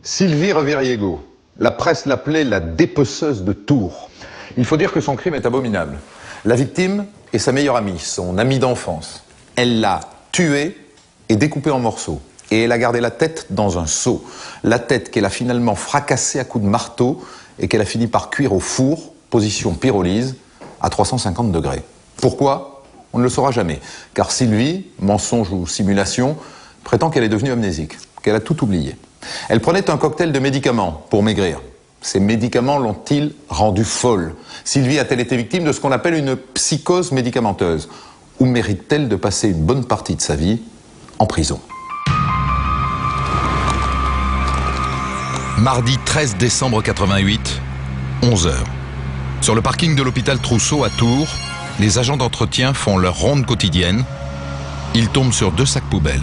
Sylvie Reviriego, la presse l'appelait la dépeceuse de Tours. Il faut dire que son crime est abominable. La victime est sa meilleure amie, son amie d'enfance. Elle l'a tuée et découpée en morceaux. Et elle a gardé la tête dans un seau. La tête qu'elle a finalement fracassée à coups de marteau et qu'elle a fini par cuire au four, position pyrolyse, à 350 degrés. Pourquoi? On ne le saura jamais. Car Sylvie, mensonge ou simulation, prétend qu'elle est devenue amnésique, qu'elle a tout oublié. Elle prenait un cocktail de médicaments pour maigrir. Ces médicaments l'ont-ils rendue folle? Sylvie a-t-elle été victime de ce qu'on appelle une psychose médicamenteuse? Ou mérite-t-elle de passer une bonne partie de sa vie en prison? Mardi 13 décembre 88, 11h. Sur le parking de l'hôpital Trousseau à Tours, les agents d'entretien font leur ronde quotidienne. Ils tombent sur 2 sacs poubelles.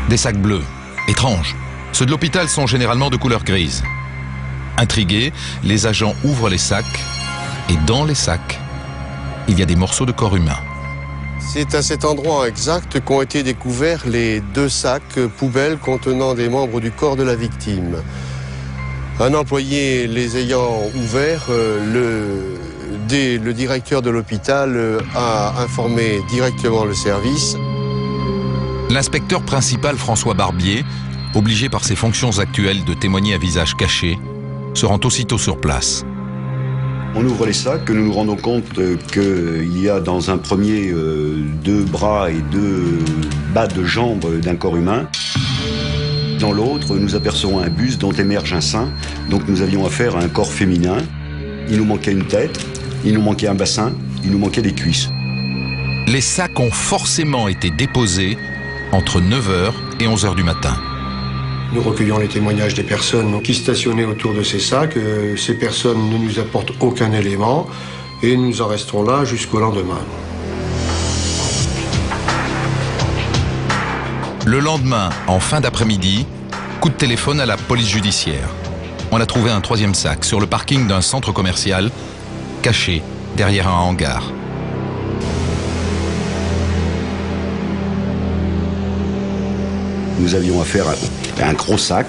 Des sacs bleus. Étrange. Ceux de l'hôpital sont généralement de couleur grise. Intrigués, les agents ouvrent les sacs et dans les sacs, il y a des morceaux de corps humain. C'est à cet endroit exact qu'ont été découverts les 2 sacs poubelles contenant des membres du corps de la victime. Un employé les ayant ouverts, le directeur de l'hôpital a informé directement le service. L'inspecteur principal François Barbier, obligé par ses fonctions actuelles de témoigner à visage caché, se rend aussitôt sur place. On ouvre les sacs, nous nous rendons compte qu'il y a dans un premier 2 bras et 2 bas de jambes d'un corps humain. Dans l'autre, nous apercevons un buste dont émerge un sein, donc nous avions affaire à un corps féminin. Il nous manquait une tête, il nous manquait un bassin, il nous manquait des cuisses. Les sacs ont forcément été déposés entre 9h et 11h du matin. Nous recueillons les témoignages des personnes qui stationnaient autour de ces sacs. Ces personnes ne nous apportent aucun élément et nous en resterons là jusqu'au lendemain. Le lendemain, en fin d'après-midi, coup de téléphone à la police judiciaire. On a trouvé un 3e sac sur le parking d'un centre commercial, caché derrière un hangar. Nous avions affaire à un gros sac,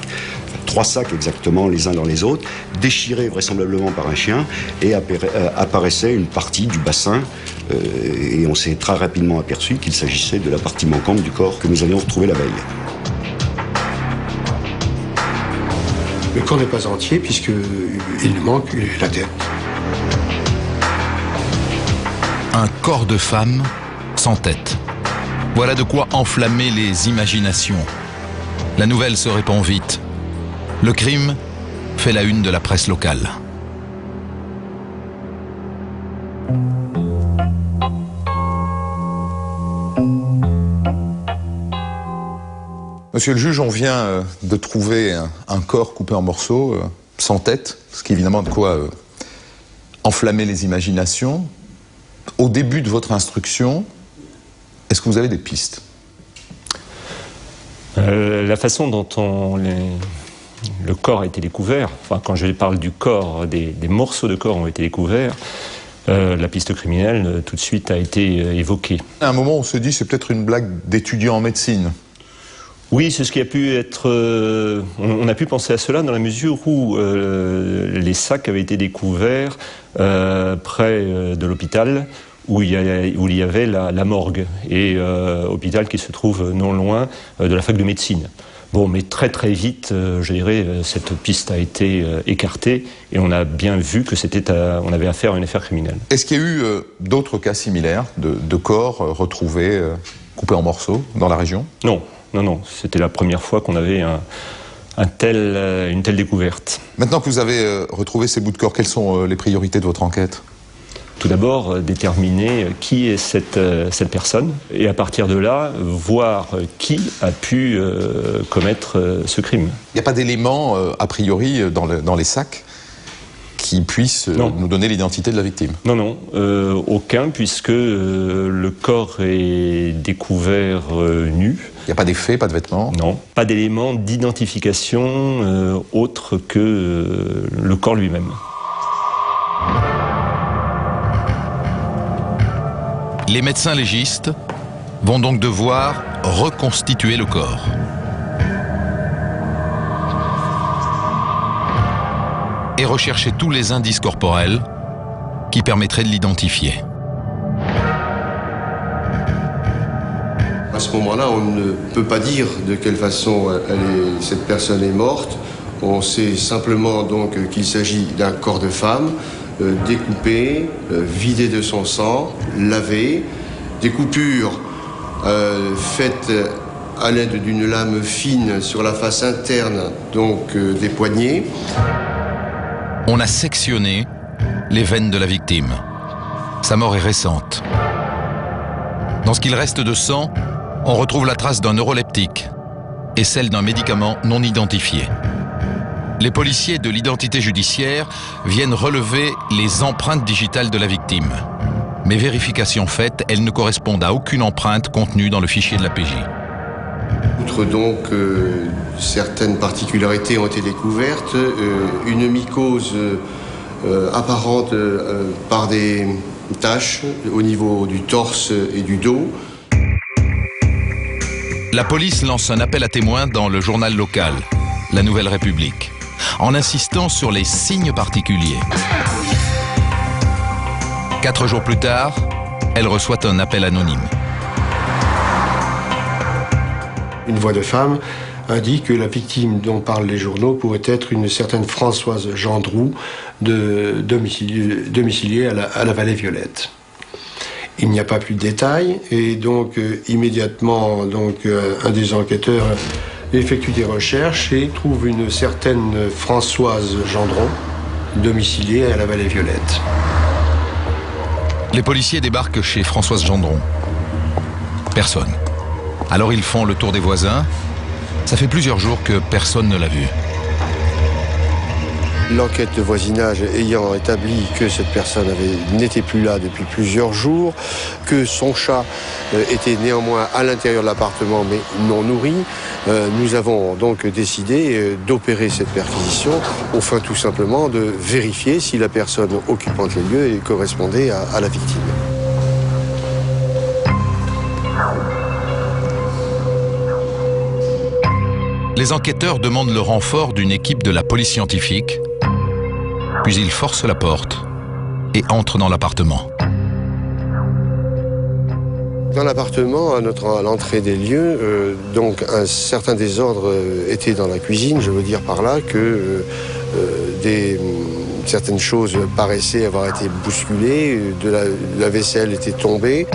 3 sacs exactement les uns dans les autres, déchirés vraisemblablement par un chien, et apparaissait une partie du bassin, et on s'est très rapidement aperçu qu'il s'agissait de la partie manquante du corps que nous avions retrouvé la veille. Le corps n'est pas entier puisqu'il nous manque la tête. Un corps de femme sans tête. Voilà de quoi enflammer les imaginations. La nouvelle se répand vite. Le crime fait la une de la presse locale. Monsieur le juge, on vient de trouver un corps coupé en morceaux, sans tête, ce qui est évidemment de quoi enflammer les imaginations. Au début de votre instruction, est-ce que vous avez des pistes? La façon dont le corps a été découvert, enfin quand je parle du corps, des morceaux de corps ont été découverts, la piste criminelle tout de suite a été évoquée. À un moment, on se dit c'est peut-être une blague d'étudiant en médecine. Oui, c'est ce qui a pu être... on a pu penser à cela dans la mesure où les sacs avaient été découverts près de l'hôpital où il y avait la morgue, et hôpital qui se trouve non loin de la fac de médecine. Bon, mais très très vite, je dirais, cette piste a été écartée et on a bien vu que on avait affaire à une affaire criminelle. Est-ce qu'il y a eu d'autres cas similaires de corps retrouvés coupés en morceaux dans la région? Non. Non, c'était la première fois qu'on avait une telle découverte. Maintenant que vous avez retrouvé ces bouts de corps, quelles sont les priorités de votre enquête? Tout d'abord, déterminer qui est cette personne, et à partir de là, voir qui a pu commettre ce crime. Il n'y a pas d'éléments, a priori, dans les sacs qui puissent nous donner l'identité de la victime? Non, aucun, puisque le corps est découvert nu. Il n'y a pas d'effet, pas de vêtements? Non, pas d'éléments d'identification autre que le corps lui-même. Les médecins légistes vont donc devoir reconstituer le corps. Et rechercher tous les indices corporels qui permettraient de l'identifier. À ce moment-là, on ne peut pas dire de quelle façon cette personne est morte. On sait simplement donc qu'il s'agit d'un corps de femme, découpé, vidé de son sang, lavé, des coupures faites à l'aide d'une lame fine sur la face interne donc des poignets. On a sectionné les veines de la victime. Sa mort est récente. Dans ce qu'il reste de sang, on retrouve la trace d'un neuroleptique et celle d'un médicament non identifié. Les policiers de l'identité judiciaire viennent relever les empreintes digitales de la victime. Mais vérification faite, elles ne correspondent à aucune empreinte contenue dans le fichier de la PJ. Outre donc certaines particularités ont été découvertes, une mycose apparente par des taches au niveau du torse et du dos. La police lance un appel à témoins dans le journal local, La Nouvelle République, en insistant sur les signes particuliers. 4 jours plus tard, elle reçoit un appel anonyme. Une voix de femme indique que la victime dont parlent les journaux pourrait être une certaine Françoise Gendroux, domiciliée à la Vallée-Violette. Il n'y a pas plus de détails et donc immédiatement un des enquêteurs effectue des recherches et trouve une certaine Françoise Gendron, domiciliée à la Vallée-Violette. Les policiers débarquent chez Françoise Gendron. Personne. Alors ils font le tour des voisins. Ça fait plusieurs jours que personne ne l'a vue. L'enquête de voisinage ayant établi que cette personne n'était plus là depuis plusieurs jours, que son chat était néanmoins à l'intérieur de l'appartement mais non nourri, nous avons donc décidé d'opérer cette perquisition au fin tout simplement de vérifier si la personne occupante les lieux correspondait à la victime. Les enquêteurs demandent le renfort d'une équipe de la police scientifique, puis ils forcent la porte et entrent dans l'appartement. Dans l'appartement, à l'entrée des lieux, donc un certain désordre était dans la cuisine. Je veux dire par là que certaines choses paraissaient avoir été bousculées, la vaisselle était tombée.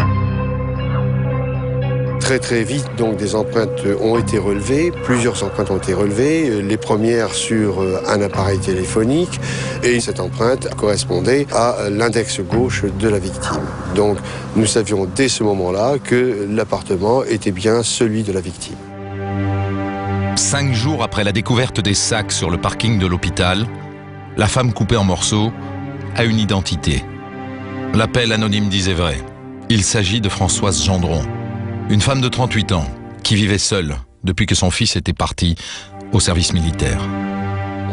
Très très vite, donc des empreintes ont été relevées, plusieurs empreintes ont été relevées, les premières sur un appareil téléphonique, et cette empreinte correspondait à l'index gauche de la victime. Donc nous savions dès ce moment-là que l'appartement était bien celui de la victime. 5 jours après la découverte des sacs sur le parking de l'hôpital, la femme coupée en morceaux a une identité. L'appel anonyme disait vrai. Il s'agit de Françoise Gendron. Une femme de 38 ans, qui vivait seule depuis que son fils était parti au service militaire.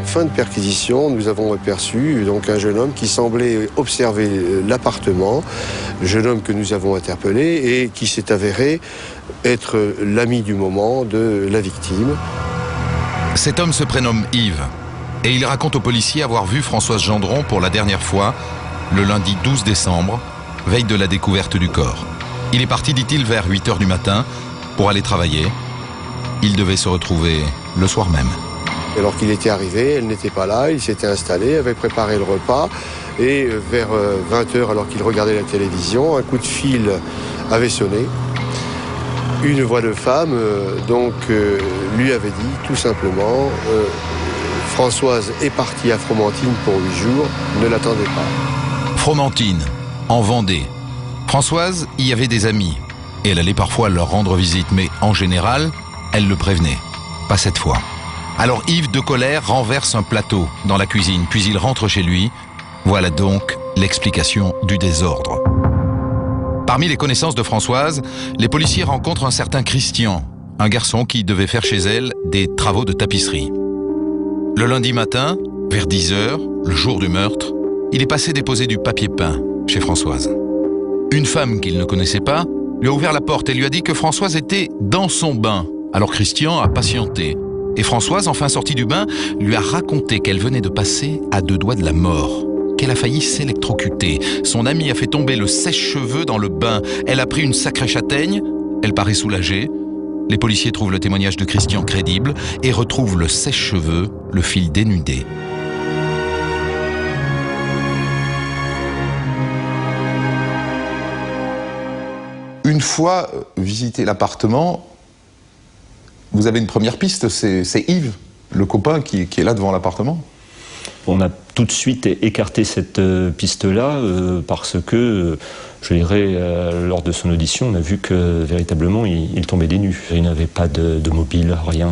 En fin de perquisition, nous avons aperçu donc un jeune homme qui semblait observer l'appartement, jeune homme que nous avons interpellé et qui s'est avéré être l'ami du moment de la victime. Cet homme se prénomme Yves et il raconte aux policiers avoir vu Françoise Gendron pour la dernière fois le lundi 12 décembre, veille de la découverte du corps. Il est parti, dit-il, vers 8 h du matin pour aller travailler. Il devait se retrouver le soir même. Alors qu'il était arrivé, elle n'était pas là, il s'était installé, avait préparé le repas et vers 20 h, alors qu'il regardait la télévision, un coup de fil avait sonné. Une voix de femme lui avait dit tout simplement Françoise est partie à Fromentine pour 8 jours, ne l'attendez pas. Fromentine, en Vendée. Françoise y avait des amis et elle allait parfois leur rendre visite, mais en général, elle le prévenait. Pas cette fois. Alors Yves, de colère, renverse un plateau dans la cuisine, puis il rentre chez lui. Voilà donc l'explication du désordre. Parmi les connaissances de Françoise, les policiers rencontrent un certain Christian, un garçon qui devait faire chez elle des travaux de tapisserie. Le lundi matin, vers 10 h, le jour du meurtre, il est passé déposer du papier peint chez Françoise. Une femme qu'il ne connaissait pas lui a ouvert la porte et lui a dit que Françoise était dans son bain. Alors Christian a patienté. Et Françoise, enfin sortie du bain, lui a raconté qu'elle venait de passer à 2 doigts de la mort, qu'elle a failli s'électrocuter. Son ami a fait tomber le sèche-cheveux dans le bain. Elle a pris une sacrée châtaigne. Elle paraît soulagée. Les policiers trouvent le témoignage de Christian crédible et retrouvent le sèche-cheveux, le fil dénudé. Une fois visité l'appartement, vous avez une première piste, c'est Yves, le copain qui est là devant l'appartement. On a tout de suite écarté cette piste-là parce que, je dirais, lors de son audition, on a vu que véritablement il tombait des nues. Il n'avait pas de mobile, rien.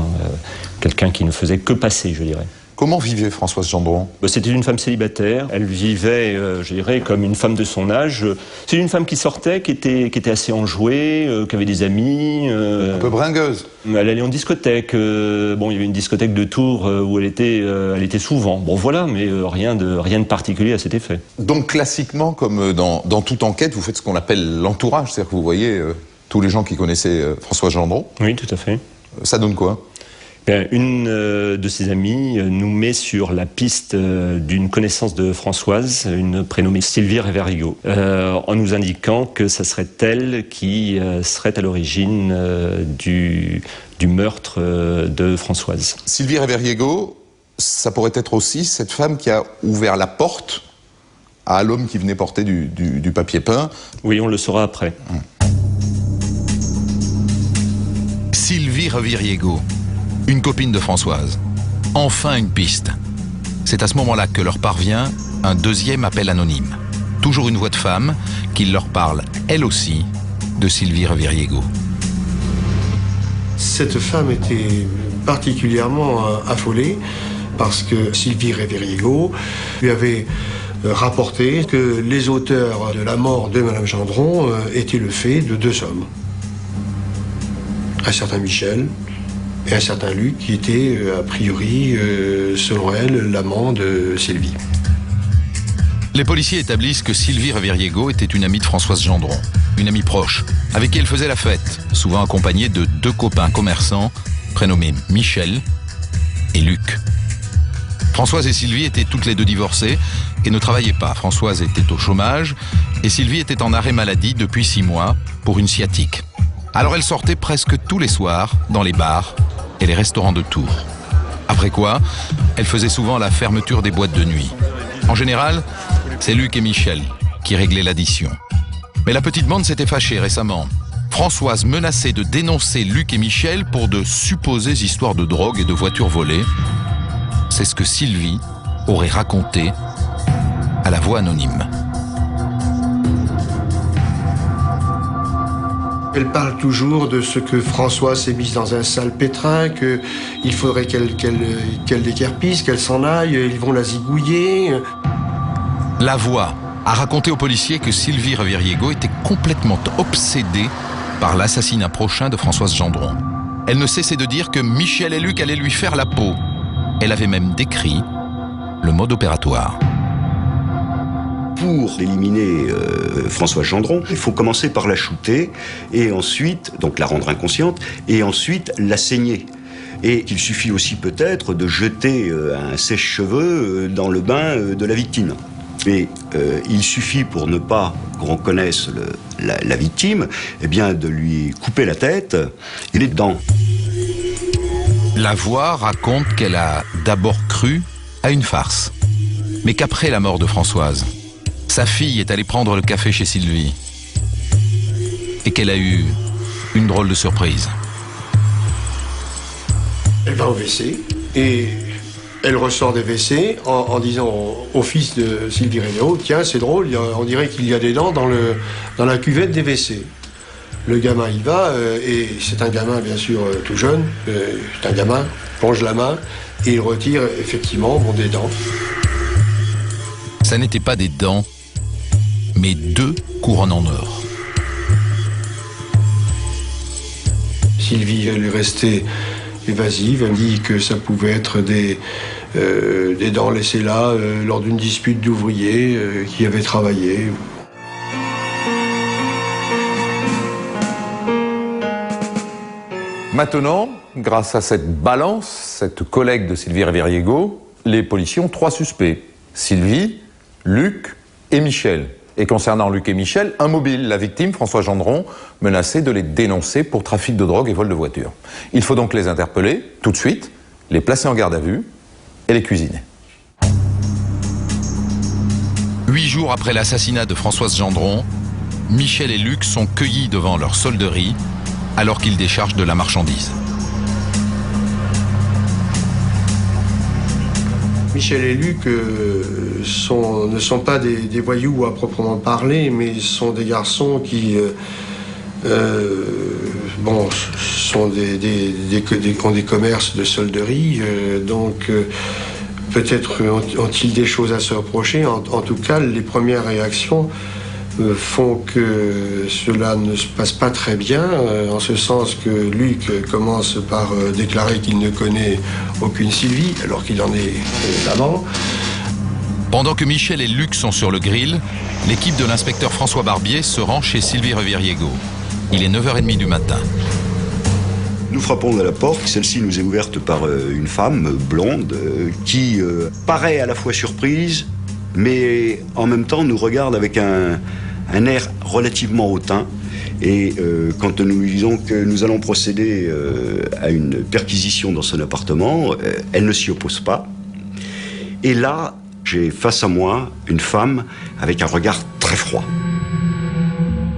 Quelqu'un qui ne faisait que passer, je dirais. Comment vivait Françoise Gendron ? C'était une femme célibataire. Elle vivait, je dirais, comme une femme de son âge. C'est une femme qui sortait, qui était assez enjouée, qui avait des amis. Un peu bringueuse. Elle allait en discothèque. Bon, il y avait une discothèque de Tours où elle était souvent. Bon, voilà, mais rien de particulier à cet effet. Donc, classiquement, comme dans toute enquête, vous faites ce qu'on appelle l'entourage. C'est-à-dire que vous voyez tous les gens qui connaissaient Françoise Gendron. Oui, tout à fait. Ça donne quoi ? Une de ses amies nous met sur la piste d'une connaissance de Françoise, une prénommée Sylvie Reverigo, en nous indiquant que ça serait elle qui serait à l'origine du meurtre de Françoise. Sylvie Reverigo, ça pourrait être aussi cette femme qui a ouvert la porte à l'homme qui venait porter du papier peint. Oui, on le saura après. Sylvie Reverigo, une copine de Françoise. Enfin une piste. C'est à ce moment-là que leur parvient un deuxième appel anonyme. Toujours une voix de femme qui leur parle, elle aussi, de Sylvie Reverigo. Cette femme était particulièrement affolée parce que Sylvie Reverigo lui avait rapporté que les auteurs de la mort de Madame Gendron étaient le fait de 2 hommes. Un certain Michel et un certain Luc, qui était, a priori, selon elle, l'amant de Sylvie. Les policiers établissent que Sylvie Reverigo était une amie de Françoise Gendron, une amie proche, avec qui elle faisait la fête, souvent accompagnée de 2 copains commerçants, prénommés Michel et Luc. Françoise et Sylvie étaient toutes les 2 divorcées et ne travaillaient pas. Françoise était au chômage et Sylvie était en arrêt maladie depuis 6 mois pour une sciatique. Alors elle sortait presque tous les soirs dans les bars et les restaurants de Tours. Après quoi, elle faisait souvent la fermeture des boîtes de nuit. En général, c'est Luc et Michel qui réglaient l'addition. Mais la petite bande s'était fâchée récemment. Françoise menaçait de dénoncer Luc et Michel pour de supposées histoires de drogue et de voitures volées. C'est ce que Sylvie aurait raconté à la voix anonyme. Elle parle toujours de ce que Françoise s'est mise dans un sale pétrin, qu'il faudrait qu'elle déguerpisse, qu'elle s'en aille, ils vont la zigouiller. La voix a raconté aux policiers que Sylvie Reverigo était complètement obsédée par l'assassinat prochain de Françoise Gendron. Elle ne cessait de dire que Michel et Luc allaient lui faire la peau. Elle avait même décrit le mode opératoire. Pour éliminer Françoise Gendron, il faut commencer par la shooter et ensuite, donc la rendre inconsciente, et ensuite la saigner. Et qu'il suffit aussi peut-être de jeter un sèche-cheveux dans le bain de la victime. Mais il suffit, pour ne pas qu'on connaisse la victime, eh bien de lui couper la tête et les dents. La voix raconte qu'elle a d'abord cru à une farce, mais qu'après la mort de Françoise, sa fille est allée prendre le café chez Sylvie et qu'elle a eu une drôle de surprise. Elle va au WC et elle ressort des WC en disant au fils de Sylvie Reverigo, tiens, c'est drôle, on dirait qu'il y a des dents dans la cuvette des WC. Le gamin y va, et c'est un gamin bien sûr tout jeune, c'est un gamin, plonge la main et il retire effectivement des dents. Ça n'était pas des dents, mais 2 couronnes en or. Sylvie, elle est restée évasive, elle dit que ça pouvait être des dents laissées là lors d'une dispute d'ouvriers qui avaient travaillé. Maintenant, grâce à cette balance, cette collègue de Sylvie Reveriego, les policiers ont 3 suspects. Sylvie, Luc et Michel. Et concernant Luc et Michel, un mobile, la victime, François Gendron, menacé de les dénoncer pour trafic de drogue et vol de voiture. Il faut donc les interpeller, tout de suite, les placer en garde à vue et les cuisiner. 8 jours après l'assassinat de Françoise Gendron, Michel et Luc sont cueillis devant leur solderie alors qu'ils déchargent de la marchandise. Michel et Luc ne sont pas des voyous à proprement parler, mais sont des garçons qui ont des commerces de solderie, donc peut-être ont-ils des choses à se reprocher. En tout cas, les premières réactions font que cela ne se passe pas très bien, en ce sens que Luc commence par déclarer qu'il ne connaît aucune Sylvie, alors qu'il en est l'amant. Pendant que Michel et Luc sont sur le grill, l'équipe de l'inspecteur François Barbier se rend chez Sylvie Reveriego. Il est 9h30 du matin. Nous frappons à la porte, celle-ci nous est ouverte par une femme blonde qui paraît à la fois surprise, mais en même temps nous regarde avec un air relativement hautain. Et quand nous lui disons que nous allons procéder à une perquisition dans son appartement, elle ne s'y oppose pas. Et là, j'ai face à moi une femme avec un regard très froid.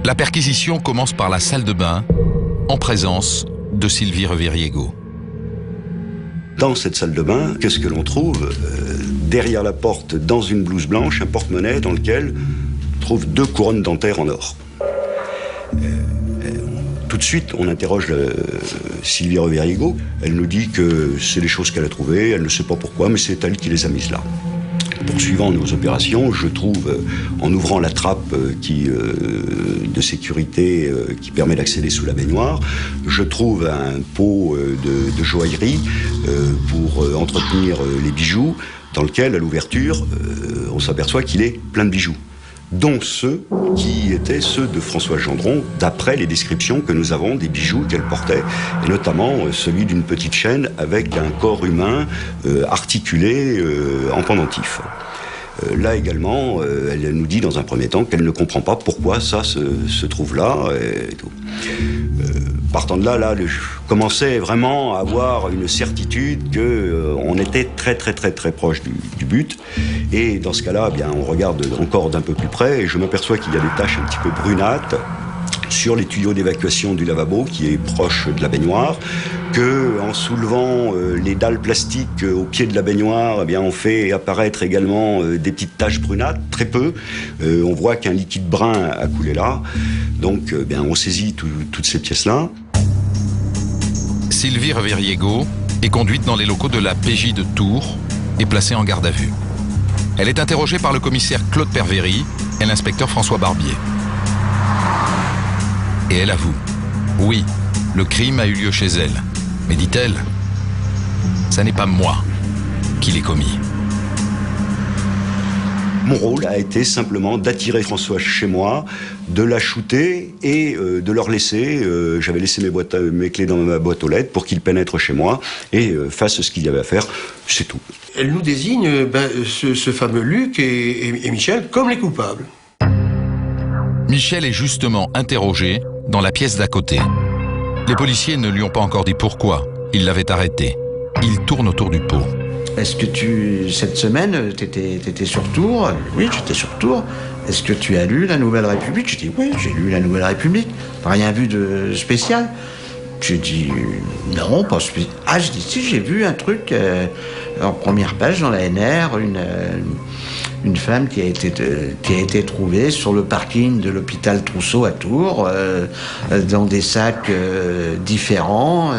La perquisition commence par la salle de bain, en présence de Sylvie Reveriego. Dans cette salle de bain, qu'est-ce que l'on trouve? Derrière la porte, dans une blouse blanche, un porte-monnaie dans lequel on trouve 2 couronnes dentaires en or. Tout de suite, on interroge Sylvie Reveriego. Elle nous dit que c'est des choses qu'elle a trouvées, elle ne sait pas pourquoi, mais c'est elle qui les a mises là. Poursuivant nos opérations, je trouve, en ouvrant la trappe de sécurité qui permet d'accéder sous la baignoire, je trouve un pot de joaillerie pour entretenir les bijoux, dans lequel, à l'ouverture, on s'aperçoit qu'il est plein de bijoux, dont ceux qui étaient ceux de Françoise Gendron, d'après les descriptions que nous avons des bijoux qu'elle portait, et notamment celui d'une petite chaîne avec un corps humain articulé en pendentif. Là également, elle nous dit dans un premier temps qu'elle ne comprend pas pourquoi ça se trouve là. Et tout. Partant de là, je commençais vraiment à avoir une certitude qu'on était très proche du but. Et dans ce cas-là, bien, on regarde encore d'un peu plus près et je m'aperçois qu'il y a des taches un petit peu brunâtres sur les tuyaux d'évacuation du lavabo qui est proche de la baignoire, que en soulevant les dalles plastiques au pied de la baignoire, eh bien, on fait apparaître également des petites taches brunâtres, très peu. On voit qu'un liquide brun a coulé là. Donc, bien, on saisit toutes ces pièces-là. Sylvie Reveriego est conduite dans les locaux de la PJ de Tours et placée en garde à vue. Elle est interrogée par le commissaire Claude Pervéry et l'inspecteur François Barbier. Et elle avoue. Oui, le crime a eu lieu chez elle. Mais dit-elle, ça n'est pas moi qui l'ai commis. Mon rôle a été simplement d'attirer Françoise chez moi, de la shooter et de leur laisser, j'avais laissé mes clés dans ma boîte aux lettres pour qu'ils pénètrent chez moi et fassent ce qu'il y avait à faire, c'est tout. Elle nous désigne ce fameux Luc et Michel comme les coupables. Michel est justement interrogé dans la pièce d'à côté. Les policiers ne lui ont pas encore dit pourquoi ils l'avaient arrêté. Il tourne autour du pot. Est-ce que cette semaine, t'étais sur Tours? Oui, j'étais sur Tours. Est-ce que tu as lu La Nouvelle République? Je dis oui, j'ai lu La Nouvelle République. T'as rien vu de spécial? J'ai dit non, pas spécial. Ah, je dis si, j'ai vu un truc en première page dans la NR, une femme qui a été trouvée sur le parking de l'hôpital Trousseau à Tours, dans des sacs différents,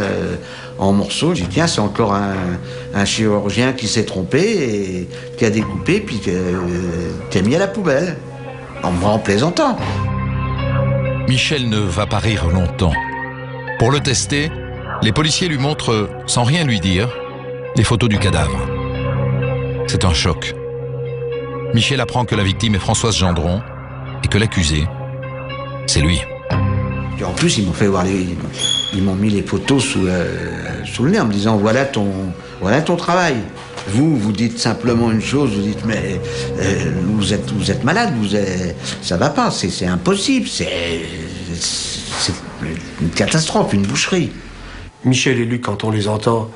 en morceaux. J'ai dit tiens, c'est encore un chirurgien qui s'est trompé et qui a découpé puis qui a mis à la poubelle, en plaisantant. Michel ne va pas rire longtemps. Pour le tester, les policiers lui montrent, sans rien lui dire, les photos du cadavre. C'est un choc. Michel apprend que la victime est Françoise Gendron et que l'accusé, c'est lui. Et en plus, ils m'ont fait voir les Ils m'ont mis les photos sous le nez en me disant voilà ton travail. Vous dites simplement une chose, vous dites mais vous êtes malade, ça va pas, c'est impossible, c'est une catastrophe, une boucherie. Michel et Luc, quand on les entend,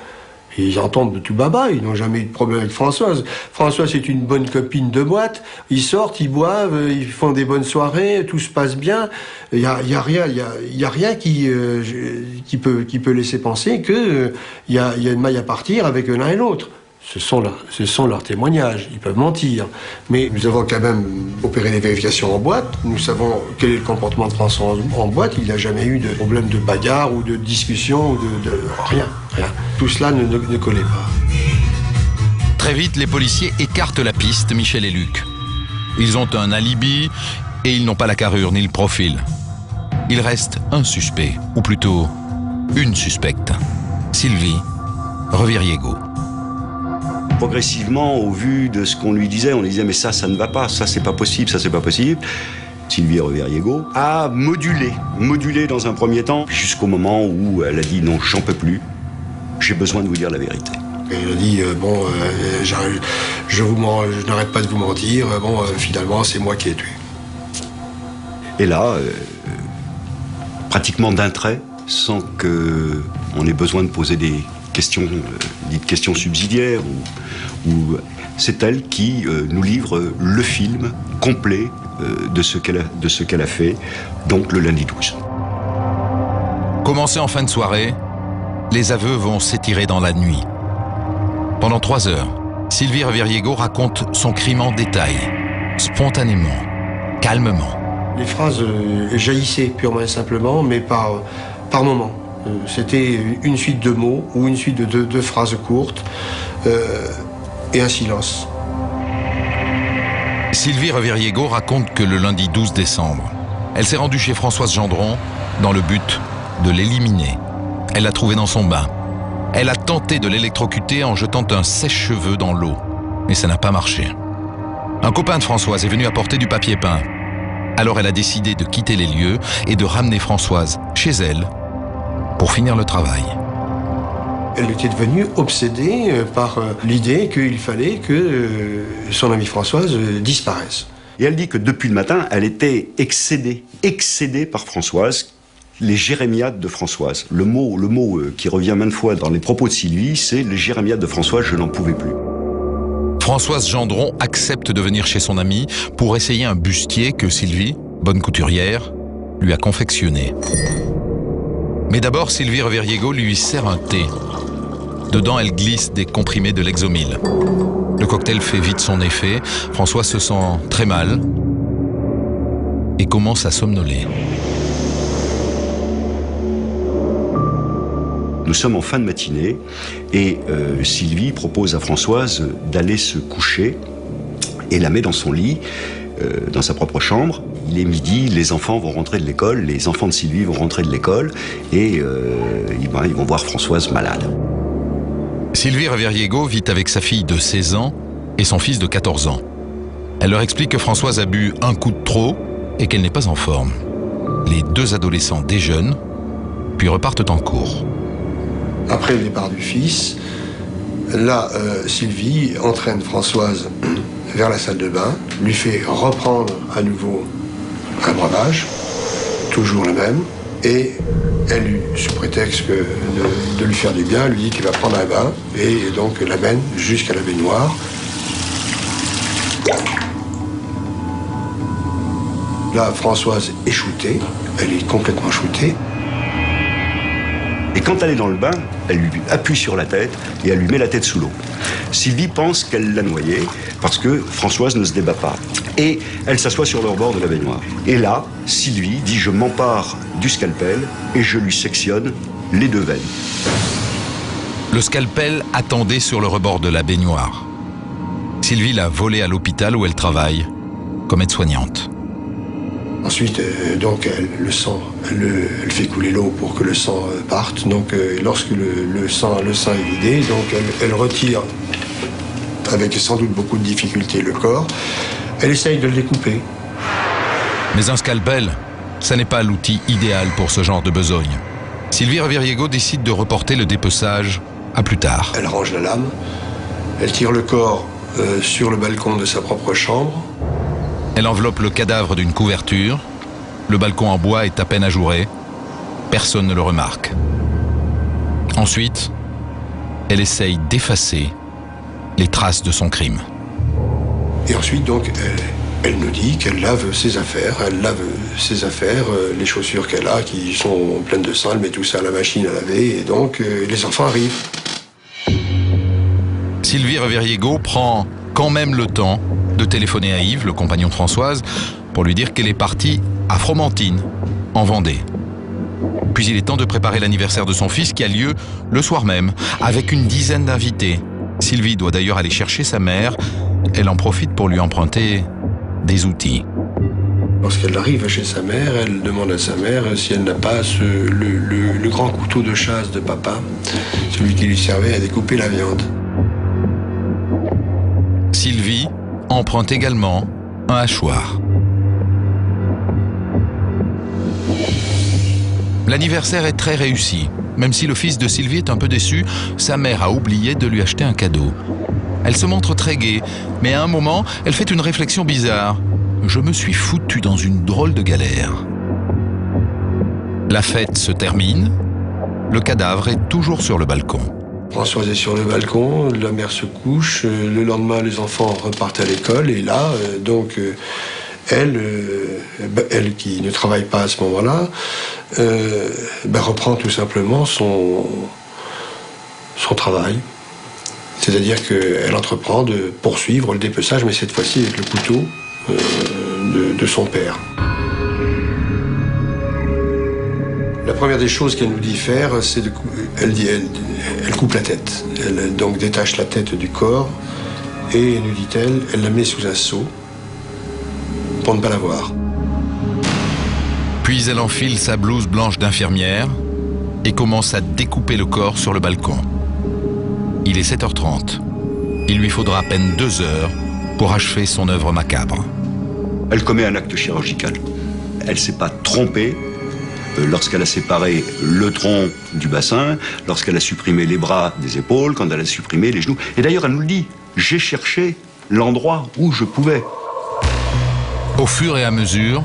ils entendent de tout baba, ils n'ont jamais eu de problème avec Françoise. Françoise est une bonne copine de boîte, ils sortent, ils boivent, ils font des bonnes soirées, tout se passe bien. Il y a rien qui peut laisser penser que il y a une maille à partir avec l'un et l'autre. Ce sont leurs témoignages, ils peuvent mentir. Mais nous avons quand même opéré des vérifications en boîte. Nous savons quel est le comportement de François en boîte. Il n'a jamais eu de problème de bagarre ou de discussion, ou de rien. Tout cela ne collait pas. Très vite, les policiers écartent la piste, Michel et Luc. Ils ont un alibi et ils n'ont pas la carrure ni le profil. Il reste un suspect, ou plutôt une suspecte, Sylvie Reviriego. Progressivement, au vu de ce qu'on lui disait, on lui disait mais ça ne va pas, ça c'est pas possible, ça c'est pas possible. Sylvie Reviriego a modulé dans un premier temps, jusqu'au moment où elle a dit non, j'en peux plus, j'ai besoin de vous dire la vérité. Et elle a dit je n'arrête pas de vous mentir, finalement c'est moi qui ai tué. Et là, pratiquement d'un trait, sans qu'on ait besoin de poser des questions, dites questions subsidiaires, ou c'est elle qui nous livre le film complet de ce qu'elle a fait, donc le lundi 12. Commencé en fin de soirée, les aveux vont s'étirer dans la nuit. Pendant 3 heures, Sylvie Reviriego raconte son crime en détail, spontanément, calmement. Les phrases jaillissaient purement et simplement, mais par moments. C'était une suite de mots ou une suite de deux phrases courtes et un silence. Sylvie Reviriego raconte que le lundi 12 décembre, elle s'est rendue chez Françoise Gendron dans le but de l'éliminer. Elle l'a trouvée dans son bain. Elle a tenté de l'électrocuter en jetant un sèche-cheveux dans l'eau, mais ça n'a pas marché. Un copain de Françoise est venu apporter du papier peint. Alors elle a décidé de quitter les lieux et de ramener Françoise chez elle pour finir le travail. Elle était devenue obsédée par l'idée qu'il fallait que son amie Françoise disparaisse. Et elle dit que depuis le matin, elle était excédée par Françoise, les jérémiades de Françoise. Le mot qui revient maintes fois dans les propos de Sylvie, c'est les jérémiades de Françoise, je n'en pouvais plus. Françoise Gendron accepte de venir chez son amie pour essayer un bustier que Sylvie, bonne couturière, lui a confectionné. Mais d'abord, Sylvie Reviriego lui sert un thé. Dedans, elle glisse des comprimés de Lexomil. Le cocktail fait vite son effet. François se sent très mal et commence à somnoler. Nous sommes en fin de matinée et Sylvie propose à Françoise d'aller se coucher et la met dans son lit, dans sa propre chambre. Il est midi, les enfants vont rentrer de l'école, les enfants de Sylvie vont rentrer de l'école et ils vont voir Françoise malade. Sylvie Reviriego vit avec sa fille de 16 ans et son fils de 14 ans. Elle leur explique que Françoise a bu un coup de trop et qu'elle n'est pas en forme. Les 2 adolescents déjeunent, puis repartent en cours. Après le départ du fils, là, Sylvie entraîne Françoise vers la salle de bain, lui fait reprendre à nouveau un breuvage, toujours le même, et elle, sous prétexte de lui faire du bien, lui dit qu'il va prendre un bain, et donc l'amène jusqu'à la baignoire. Là, Françoise est shootée, elle est complètement shootée. Et quand elle est dans le bain, elle lui appuie sur la tête et elle lui met la tête sous l'eau. Sylvie pense qu'elle l'a noyée parce que Françoise ne se débat pas. Et elle s'assoit sur le rebord de la baignoire. Et là, Sylvie dit « Je m'empare du scalpel et je lui sectionne les 2 veines. » Le scalpel attendait sur le rebord de la baignoire. Sylvie l'a volé à l'hôpital où elle travaille comme aide-soignante. Ensuite, donc, le sang, elle fait couler l'eau pour que le sang parte. Donc, lorsque le sang est vidé, donc elle retire, avec sans doute beaucoup de difficulté, le corps. Elle essaye de le découper. Mais un scalpel, ça n'est pas l'outil idéal pour ce genre de besogne. Sylvie Reviriego décide de reporter le dépeçage à plus tard. Elle range la lame, elle tire le corps sur le balcon de sa propre chambre. Elle enveloppe le cadavre d'une couverture. Le balcon en bois est à peine ajouré. Personne ne le remarque. Ensuite, elle essaye d'effacer les traces de son crime. Et ensuite, donc, elle nous dit qu'elle lave ses affaires. Elle lave ses affaires, les chaussures qu'elle a qui sont pleines de sang. Elle met tout ça à la machine à laver. Et donc, les enfants arrivent. Sylvie Reviriego prend quand même le temps de téléphoner à Yves, le compagnon de Françoise, pour lui dire qu'elle est partie à Fromentine, en Vendée. Puis il est temps de préparer l'anniversaire de son fils qui a lieu le soir même, avec une dizaine d'invités. Sylvie doit d'ailleurs aller chercher sa mère. Elle en profite pour lui emprunter des outils. Lorsqu'elle arrive chez sa mère, elle demande à sa mère si elle n'a pas le grand couteau de chasse de papa, celui qui lui servait à découper la viande. Sylvie emprunte également un hachoir. L'anniversaire est très réussi. Même si le fils de Sylvie est un peu déçu, sa mère a oublié de lui acheter un cadeau. Elle se montre très gaie, mais à un moment, elle fait une réflexion bizarre. Je me suis foutu dans une drôle de galère. La fête se termine. Le cadavre est toujours sur le balcon. Françoise est sur le balcon, la mère se couche, le lendemain les enfants repartent à l'école et là, elle qui ne travaille pas à ce moment-là, reprend tout simplement son travail. C'est-à-dire qu'elle entreprend de poursuivre le dépeçage, mais cette fois-ci avec le couteau de son père. La première des choses qu'elle nous dit faire, c'est elle coupe la tête. Elle donc détache la tête du corps et, nous dit-elle, elle la met sous un seau pour ne pas la voir. Puis elle enfile sa blouse blanche d'infirmière et commence à découper le corps sur le balcon. Il est 7h30. Il lui faudra à peine 2 heures pour achever son œuvre macabre. Elle commet un acte chirurgical. Elle ne s'est pas trompée lorsqu'elle a séparé le tronc du bassin, lorsqu'elle a supprimé les bras des épaules, quand elle a supprimé les genoux. Et d'ailleurs, elle nous le dit, j'ai cherché l'endroit où je pouvais. Au fur et à mesure,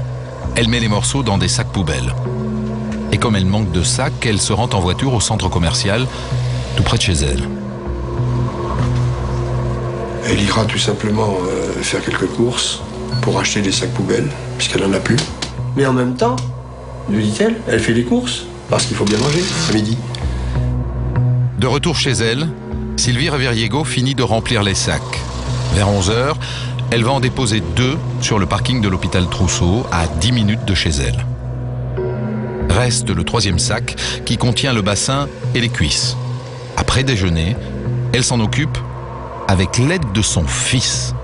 elle met les morceaux dans des sacs poubelles. Et comme elle manque de sacs, elle se rend en voiture au centre commercial, tout près de chez elle. Elle ira tout simplement faire quelques courses pour acheter des sacs poubelles, puisqu'elle n'en a plus. Mais en même temps, nous dit-elle, elle fait les courses, parce qu'il faut bien manger à midi. De retour chez elle, Sylvie Reviriego finit de remplir les sacs. Vers 11h, elle va en déposer 2 sur le parking de l'hôpital Trousseau, à 10 minutes de chez elle. Reste le 3e sac, qui contient le bassin et les cuisses. Après déjeuner, elle s'en occupe avec l'aide de son fils.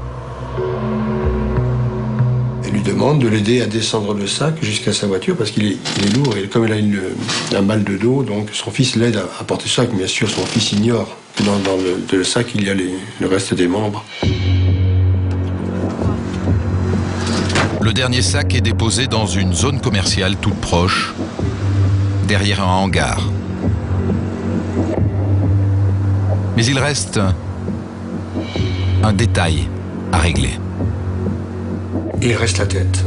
Elle lui demande de l'aider à descendre le sac jusqu'à sa voiture parce qu'il est lourd et comme elle a un mal de dos, donc son fils l'aide à porter le sac. Bien sûr, son fils ignore que dans le sac, il y a le reste des membres. Le dernier sac est déposé dans une zone commerciale toute proche, derrière un hangar. Mais il reste un détail à régler. Il reste la tête.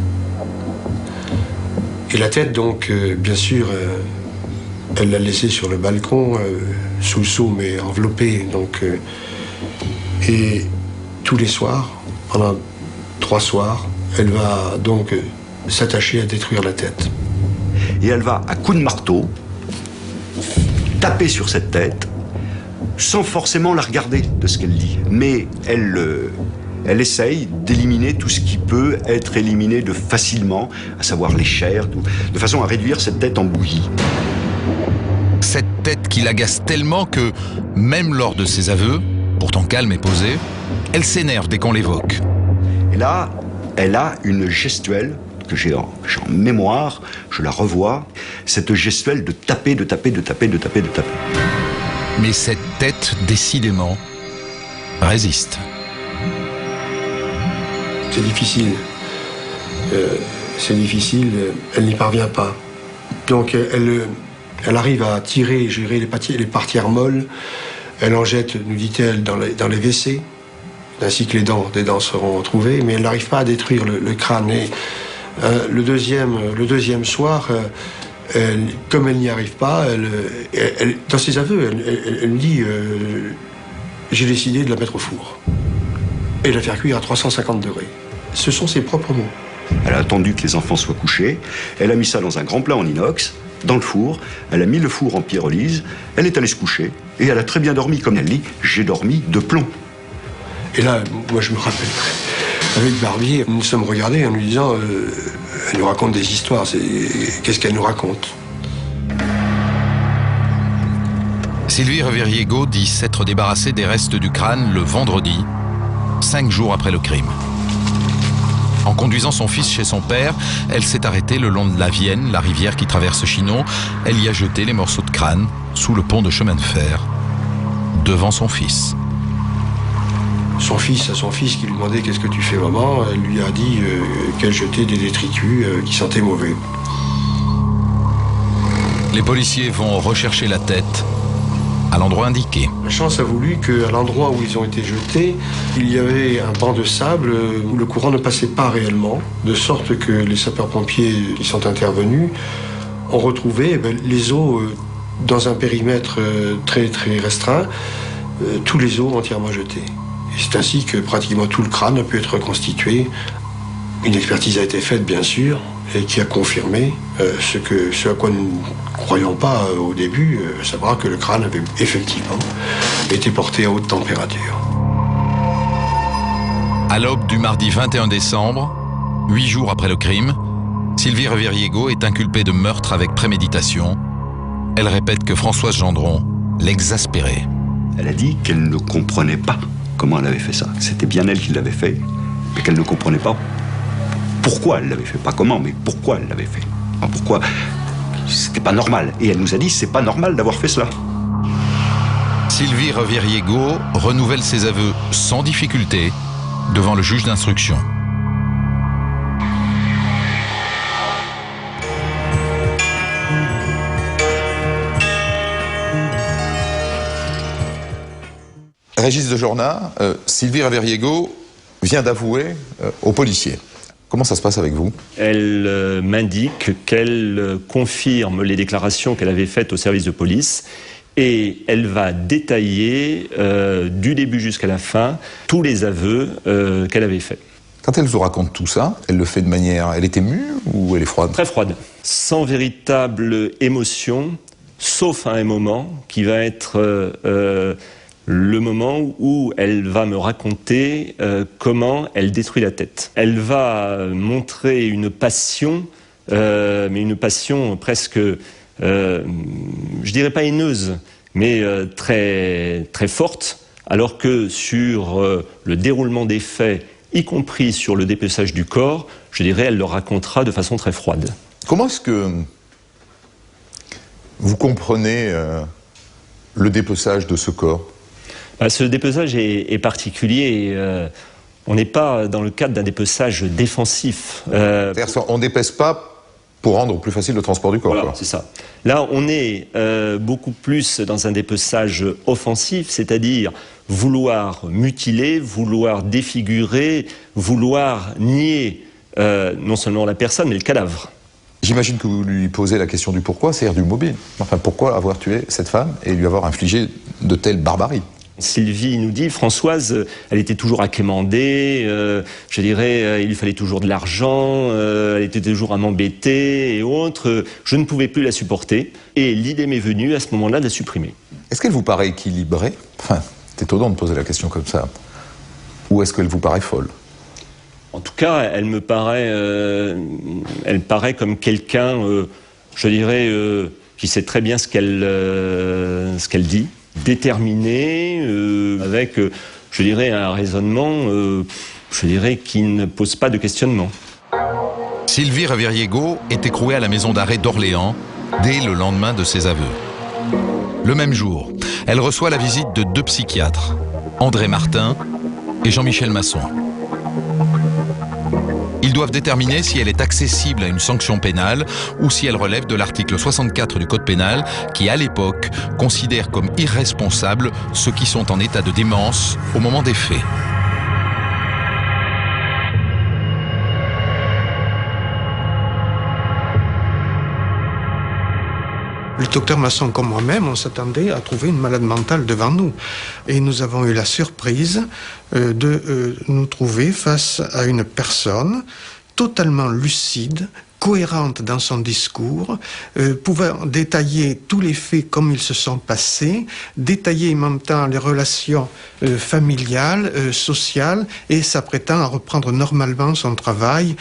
Et la tête, donc, bien sûr, elle l'a laissée sur le balcon, sous le seau, mais enveloppée. Donc, et tous les soirs, pendant 3 soirs, elle va donc s'attacher à détruire la tête. Et elle va, à coups de marteau, taper sur cette tête, sans forcément la regarder de ce qu'elle dit. Mais elle essaye d'éliminer tout ce qui peut être éliminé de facilement, à savoir les chairs, de façon à réduire cette tête en bouillie. Cette tête qui l'agace tellement que, même lors de ses aveux, pourtant calme et posée, elle s'énerve dès qu'on l'évoque. Et là, elle a une gestuelle que j'ai en mémoire, je la revois, cette gestuelle de taper, de taper, de taper, de taper, de taper. Mais cette tête, décidément, résiste. C'est difficile. Elle n'y parvient pas. Donc Elle arrive à tirer et gérer les parties molles. Elle en jette, nous dit-elle, dans les WC, ainsi que les dents seront retrouvées, mais elle n'arrive pas à détruire le crâne. Et le deuxième soir, comme elle n'y arrive pas, dans ses aveux, elle me dit j'ai décidé de la mettre au four et de la faire cuire à 350 degrés. Ce sont ses propres mots. Elle a attendu que les enfants soient couchés, elle a mis ça dans un grand plat en inox, dans le four, elle a mis le four en pyrolyse, elle est allée se coucher, et elle a très bien dormi, comme elle dit, j'ai dormi de plomb. Et là, moi je me rappelle, avec Barbier, nous nous sommes regardés en lui disant, elle nous raconte des histoires, qu'est-ce qu'elle nous raconte? Sylvie Reviriego dit s'être débarrassée des restes du crâne le vendredi, 5 jours après le crime. En conduisant son fils chez son père, elle s'est arrêtée le long de la Vienne, la rivière qui traverse Chinon. Elle y a jeté les morceaux de crâne sous le pont de chemin de fer, devant son fils. Son fils qui lui demandait qu'est-ce que tu fais maman, elle lui a dit qu'elle jetait des détritus qui sentaient mauvais. Les policiers vont rechercher la tête à l'endroit indiqué. La chance a voulu qu'à l'endroit où ils ont été jetés, il y avait un banc de sable où le courant ne passait pas réellement, de sorte que les sapeurs-pompiers qui sont intervenus ont retrouvé les os dans un périmètre très très restreint, tous les os entièrement jetés. Et c'est ainsi que pratiquement tout le crâne a pu être reconstitué. Une expertise a été faite, bien sûr, et qui a confirmé ce à quoi nous ne croyons pas au début, savoir que le crâne avait effectivement été porté à haute température. À l'aube du mardi 21 décembre, 8 jours après le crime, Sylvie Reviriego est inculpée de meurtre avec préméditation. Elle répète que Françoise Gendron l'exaspérait. Elle a dit qu'elle ne comprenait pas comment elle avait fait ça. C'était bien elle qui l'avait fait, mais qu'elle ne comprenait pas pourquoi elle l'avait fait. Pas comment, mais pourquoi elle l'avait fait. Enfin, pourquoi c'était pas normal. Et elle nous a dit c'est pas normal d'avoir fait cela. Sylvie Reviriego renouvelle ses aveux sans difficulté devant le juge d'instruction. Régis de Jornat, Sylvie Reviriego vient d'avouer aux policiers. Comment ça se passe avec vous? Elle m'indique qu'elle confirme les déclarations qu'elle avait faites au service de police et elle va détailler du début jusqu'à la fin tous les aveux qu'elle avait faits. Quand elle vous raconte tout ça, elle le fait de manière... Elle est émue ou elle est froide? Très froide, sans véritable émotion, sauf à un moment qui va être... le moment où elle va me raconter comment elle détruit la tête. Elle va montrer une passion, mais une passion presque, je dirais pas haineuse, mais très, très forte, alors que sur le déroulement des faits, y compris sur le dépeçage du corps, je dirais, elle le racontera de façon très froide. Comment est-ce que vous comprenez le dépeçage de ce corps? Ce dépeçage est particulier. On n'est pas dans le cadre d'un dépeçage défensif. C'est-à-dire qu'on ne dépèce pas pour rendre plus facile le transport du corps. Voilà, c'est ça. Là, on est beaucoup plus dans un dépeçage offensif, c'est-à-dire vouloir mutiler, vouloir défigurer, vouloir nier non seulement la personne, mais le cadavre. J'imagine que vous lui posez la question du pourquoi, c'est-à-dire du mobile. Enfin, pourquoi avoir tué cette femme et lui avoir infligé de telles barbaries? Sylvie nous dit, Françoise, elle était toujours accrémandée, je dirais, il lui fallait toujours de l'argent, elle était toujours à m'embêter et autres. Je ne pouvais plus la supporter et l'idée m'est venue à ce moment-là de la supprimer. Est-ce qu'elle vous paraît équilibrée? Enfin, c'est étonnant de poser la question comme ça. Ou est-ce qu'elle vous paraît folle? En tout cas, elle me paraît, elle paraît comme quelqu'un, je dirais, qui sait très bien ce qu'elle dit. Déterminé, avec, je dirais, un raisonnement, je dirais, qui ne pose pas de questionnement. Sylvie Reviriego est écrouée à la maison d'arrêt d'Orléans dès le lendemain de ses aveux. Le même jour, elle reçoit la visite de 2 psychiatres, André Martin et Jean-Michel Masson. Ils doivent déterminer si elle est accessible à une sanction pénale ou si elle relève de l'article 64 du Code pénal qui, à l'époque, considère comme irresponsables ceux qui sont en état de démence au moment des faits. Le docteur Masson comme moi-même, on s'attendait à trouver une malade mentale devant nous. Et nous avons eu la surprise de nous trouver face à une personne totalement lucide, cohérente dans son discours, pouvant détailler tous les faits comme ils se sont passés, détailler en même temps les relations familiales, sociales, et s'apprêtant à reprendre normalement son travail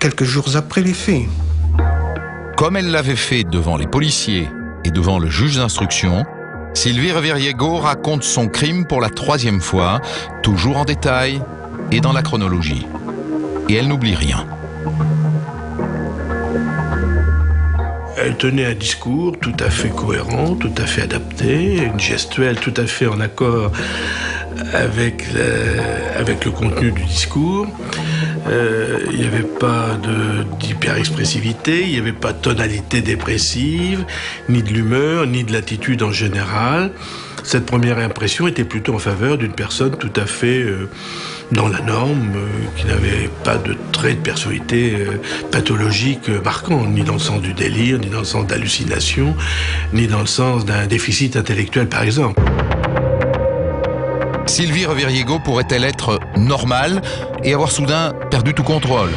quelques jours après les faits. Comme elle l'avait fait devant les policiers et devant le juge d'instruction, Sylvie Reviriego raconte son crime pour la 3e fois, toujours en détail et dans la chronologie. Et elle n'oublie rien. Elle tenait un discours tout à fait cohérent, tout à fait adapté, une gestuelle tout à fait en accord avec le contenu du discours. Il n'y avait pas d'hyper-expressivité, il n'y avait pas de tonalité dépressive, ni de l'humeur, ni de l'attitude en général. Cette première impression était plutôt en faveur d'une personne tout à fait dans la norme, qui n'avait pas de traits de personnalité pathologique marquants, ni dans le sens du délire, ni dans le sens d'hallucination, ni dans le sens d'un déficit intellectuel, par exemple. Sylvie Reviriego pourrait-elle être normale et avoir soudain perdu tout contrôle?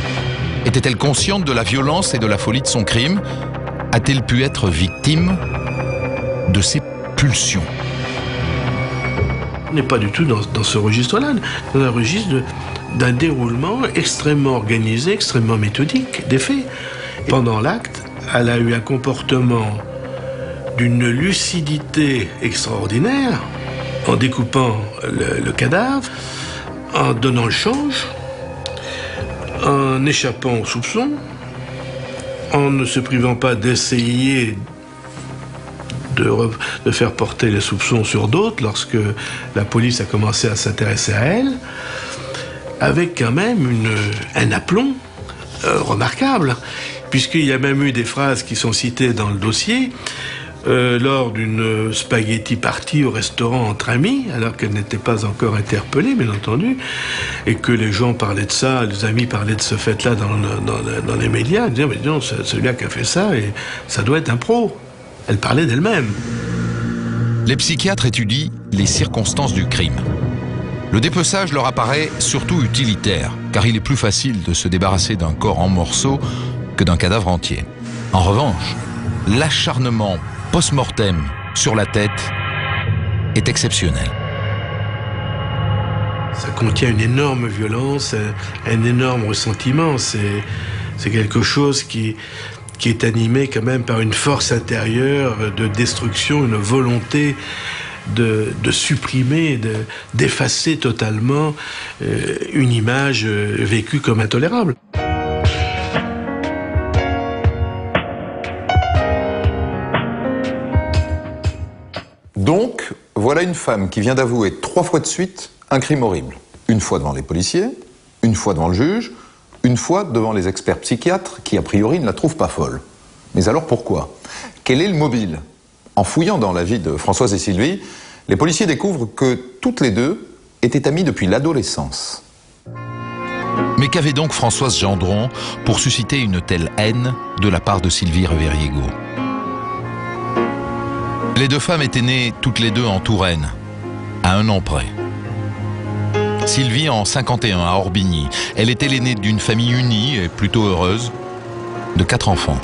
Était-elle consciente de la violence et de la folie de son crime? A-t-elle pu être victime de ses pulsions? On n'est pas du tout dans ce registre-là, dans un registre d'un déroulement extrêmement organisé, extrêmement méthodique des faits. Pendant l'acte, elle a eu un comportement d'une lucidité extraordinaire, en découpant le cadavre, en donnant le change, en échappant aux soupçons, en ne se privant pas d'essayer de faire porter les soupçons sur d'autres lorsque la police a commencé à s'intéresser à elle, avec quand même un aplomb remarquable, puisqu'il y a même eu des phrases qui sont citées dans le dossier, lors d'une spaghetti party au restaurant entre amis, alors qu'elle n'était pas encore interpellée, bien entendu, et que les gens parlaient de ça, les amis parlaient de ce fait-là dans les médias, ils disaient, mais non, c'est celui-là qui a fait ça, et ça doit être un pro. Elle parlait d'elle-même. Les psychiatres étudient les circonstances du crime. Le dépeçage leur apparaît surtout utilitaire, car il est plus facile de se débarrasser d'un corps en morceaux que d'un cadavre entier. En revanche, l'acharnement post-mortem sur la tête est exceptionnel. Ça contient une énorme violence, un énorme ressentiment. C'est quelque chose qui est animé quand même par une force intérieure de destruction, une volonté de supprimer, d'effacer totalement une image vécue comme intolérable. Donc, voilà une femme qui vient d'avouer 3 fois de suite un crime horrible. Une fois devant les policiers, une fois devant le juge, une fois devant les experts psychiatres qui, a priori, ne la trouvent pas folle. Mais alors pourquoi? Quel est le mobile? En fouillant dans la vie de Françoise et Sylvie, les policiers découvrent que toutes les deux étaient amies depuis l'adolescence. Mais qu'avait donc Françoise Gendron pour susciter une telle haine de la part de Sylvie Reviriego? Les deux femmes étaient nées toutes les deux en Touraine, à 1 an près. Sylvie en 51 à Orbigny. Elle était l'aînée d'une famille unie et plutôt heureuse, de 4 enfants.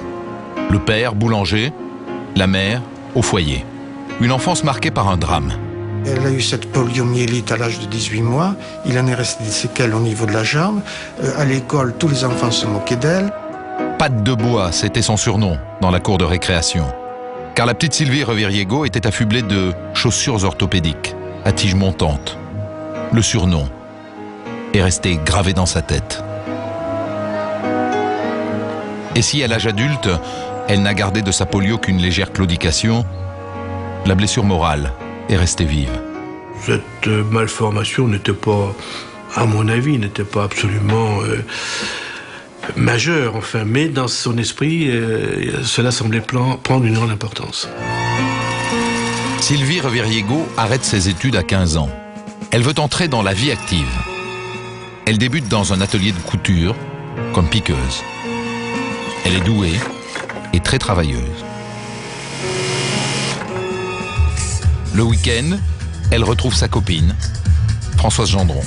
Le père, boulanger, la mère, au foyer. Une enfance marquée par un drame. Elle a eu cette poliomyélite à l'âge de 18 mois. Il en est resté des séquelles au niveau de la jambe. À l'école, tous les enfants se moquaient d'elle. Patte de bois, c'était son surnom dans la cour de récréation. Car la petite Sylvie Reviriego était affublée de chaussures orthopédiques, à tige montante. Le surnom est resté gravé dans sa tête. Et si à l'âge adulte, elle n'a gardé de sa polio qu'une légère claudication, la blessure morale est restée vive. Cette malformation n'était pas, à mon avis, n'était pas absolument majeur, enfin, mais dans son esprit, cela semblait prendre une grande importance. Sylvie Reviriego arrête ses études à 15 ans. Elle veut entrer dans la vie active. Elle débute dans un atelier de couture comme piqueuse. Elle est douée et très travailleuse. Le week-end, elle retrouve sa copine, Françoise Gendron.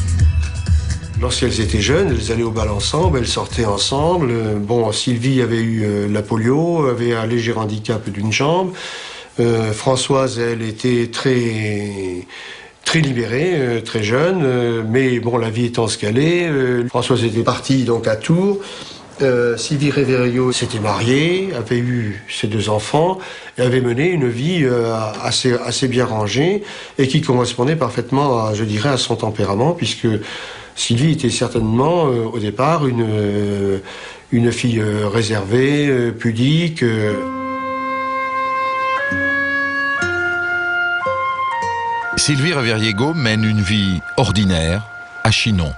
Lorsqu'elles étaient jeunes, elles allaient au bal ensemble, elles sortaient ensemble. Bon, Sylvie avait eu la polio, avait un léger handicap d'une jambe. Françoise, elle était très libérée, très jeune, mais bon, la vie étant ce qu'elle est, Françoise était partie donc à Tours. Sylvie Reviriego s'était mariée, avait eu ses 2 enfants, et avait mené une vie assez bien rangée et qui correspondait parfaitement, je dirais, à son tempérament, puisque Sylvie était certainement au départ une fille réservée, pudique. Sylvie Reviriego mène une vie ordinaire à Chinon.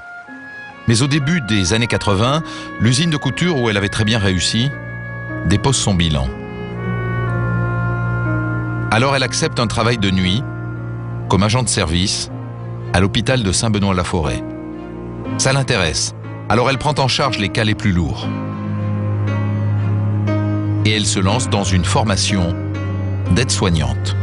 Mais au début des années 80, l'usine de couture où elle avait très bien réussi dépose son bilan. Alors elle accepte un travail de nuit comme agent de service à l'hôpital de Saint-Benoît-la-Forêt. Ça l'intéresse, alors elle prend en charge les cas les plus lourds. Et elle se lance dans une formation d'aide-soignante.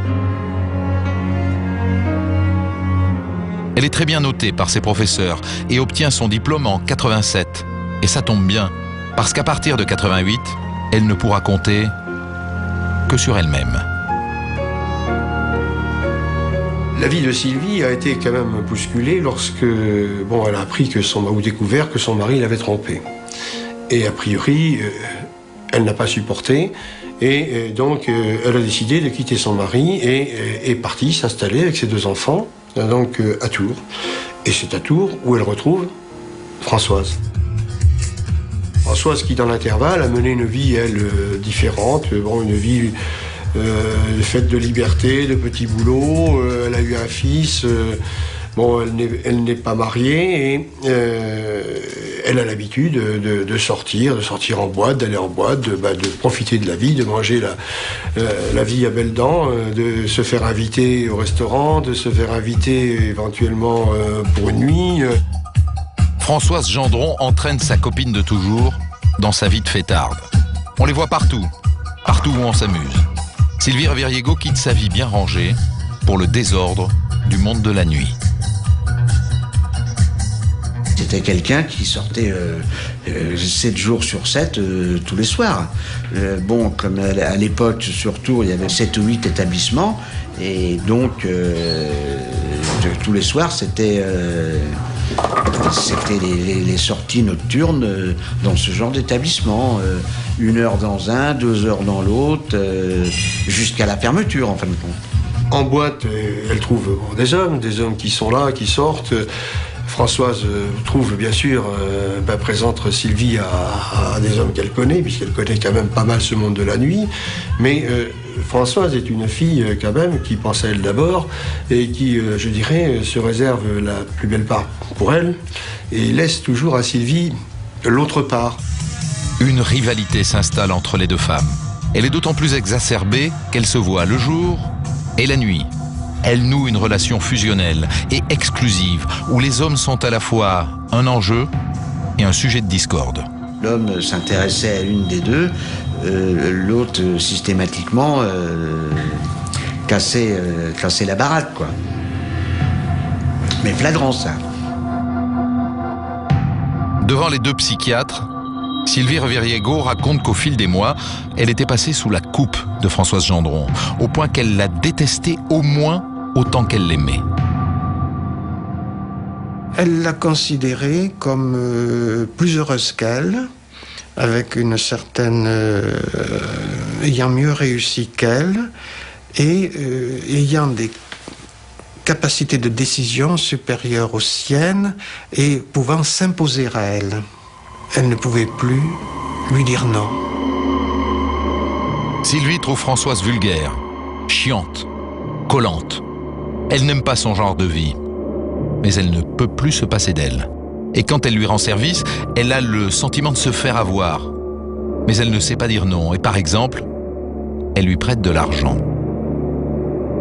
Elle est très bien notée par ses professeurs et obtient son diplôme en 87. Et ça tombe bien, parce qu'à partir de 88, elle ne pourra compter que sur elle-même. La vie de Sylvie a été quand même bousculée lorsque, bon, elle a appris ou découvert que son mari l'avait trompée. Et a priori, elle n'a pas supporté. Et donc, elle a décidé de quitter son mari et est partie s'installer avec ses 2 enfants. Donc à Tours. Et c'est à Tours où elle retrouve Françoise. Françoise qui, dans l'intervalle, a mené une vie, elle, différente. Bon, une vie faite de liberté, de petits boulots. Elle a eu un fils. Bon, elle n'est pas mariée et elle a l'habitude de sortir en boîte, d'aller en boîte, de profiter de la vie, de manger la vie à belles dents, de se faire inviter au restaurant, de se faire inviter éventuellement pour une nuit. Françoise Gendron entraîne sa copine de toujours dans sa vie de fêtarde. On les voit partout où on s'amuse. Sylvie Reviriego quitte sa vie bien rangée pour le désordre du monde de la nuit. C'était quelqu'un qui sortait 7 jours sur 7 tous les soirs. Bon, comme à l'époque, sur Tours, il y avait 7 ou 8 établissements. Et donc, tous les soirs, c'était les sorties nocturnes dans ce genre d'établissement. 1 heure dans un, 2 heures dans l'autre, jusqu'à la fermeture, en fin de compte. En boîte, elle trouve des hommes qui sont là, qui sortent. Françoise trouve bien sûr, présente Sylvie à des hommes qu'elle connaît, puisqu'elle connaît quand même pas mal ce monde de la nuit. Mais Françoise est une fille quand même qui pense à elle d'abord et qui, je dirais, se réserve la plus belle part pour elle et laisse toujours à Sylvie l'autre part. Une rivalité s'installe entre les 2 femmes. Elle est d'autant plus exacerbée qu'elle se voit le jour et la nuit. Elle noue une relation fusionnelle et exclusive où les hommes sont à la fois un enjeu et un sujet de discorde. L'homme s'intéressait à l'une des 2, l'autre systématiquement cassait la baraque, quoi. Mais flagrant, ça. Devant les 2 psychiatres, Sylvie Reviriego raconte qu'au fil des mois, elle était passée sous la coupe de Françoise Gendron, au point qu'elle la détestait au moins autant qu'elle l'aimait. Elle l'a considérée comme plus heureuse qu'elle, avec une certaine... ayant mieux réussi qu'elle, et ayant des capacités de décision supérieures aux siennes, et pouvant s'imposer à elle. Elle ne pouvait plus lui dire non. Sylvie trouve Françoise vulgaire, chiante, collante. Elle n'aime pas son genre de vie, mais elle ne peut plus se passer d'elle. Et quand elle lui rend service, elle a le sentiment de se faire avoir. Mais elle ne sait pas dire non. Et par exemple, elle lui prête de l'argent.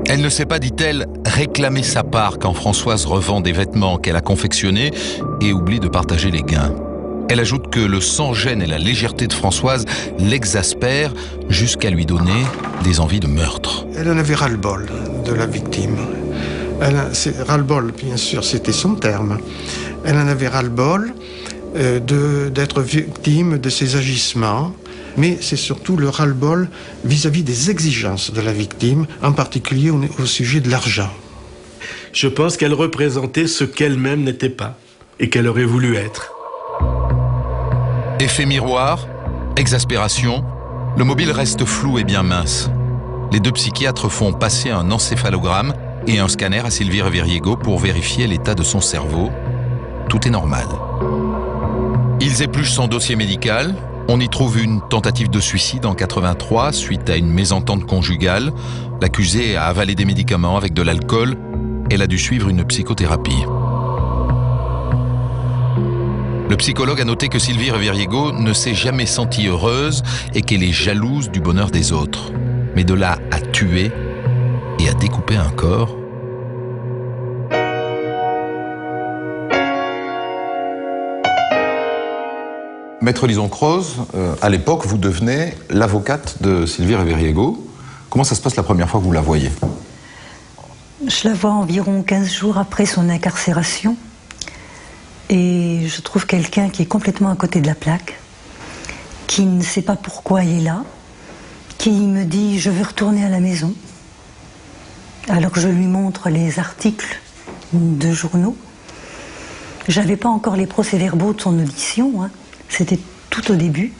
Elle ne sait pas, dit-elle, réclamer sa part quand Françoise revend des vêtements qu'elle a confectionnés et oublie de partager les gains. Elle ajoute que le sans-gêne et la légèreté de Françoise l'exaspèrent jusqu'à lui donner des envies de meurtre. Elle en avait ras-le-bol de la victime. Ras-le-bol, bien sûr, c'était son terme. Elle en avait ras-le-bol d'être victime de ses agissements, mais c'est surtout le ras-le-bol vis-à-vis des exigences de la victime, en particulier au sujet de l'argent. Je pense qu'elle représentait ce qu'elle-même n'était pas et qu'elle aurait voulu être. Effet miroir, exaspération, le mobile reste flou et bien mince. Les deux psychiatres font passer un encéphalogramme et un scanner à Sylvie Reviriego pour vérifier l'état de son cerveau. Tout est normal. Ils épluchent son dossier médical. On y trouve une tentative de suicide en 83 suite à une mésentente conjugale. L'accusée a avalé des médicaments avec de l'alcool. Elle a dû suivre une psychothérapie. Le psychologue a noté que Sylvie Reviriego ne s'est jamais sentie heureuse et qu'elle est jalouse du bonheur des autres. Mais de là à tuer et à découper un corps... Maître Lison-Croze, à l'époque, vous devenez l'avocate de Sylvie Reviriego. Comment ça se passe la première fois que vous la voyez? Je la vois environ 15 jours après son incarcération. Et je trouve quelqu'un qui est complètement à côté de la plaque, qui ne sait pas pourquoi il est là, qui me dit « je veux retourner à la maison ». Alors que je lui montre les articles de journaux. J'avais pas encore les procès-verbaux de son audition, hein. C'était tout au début.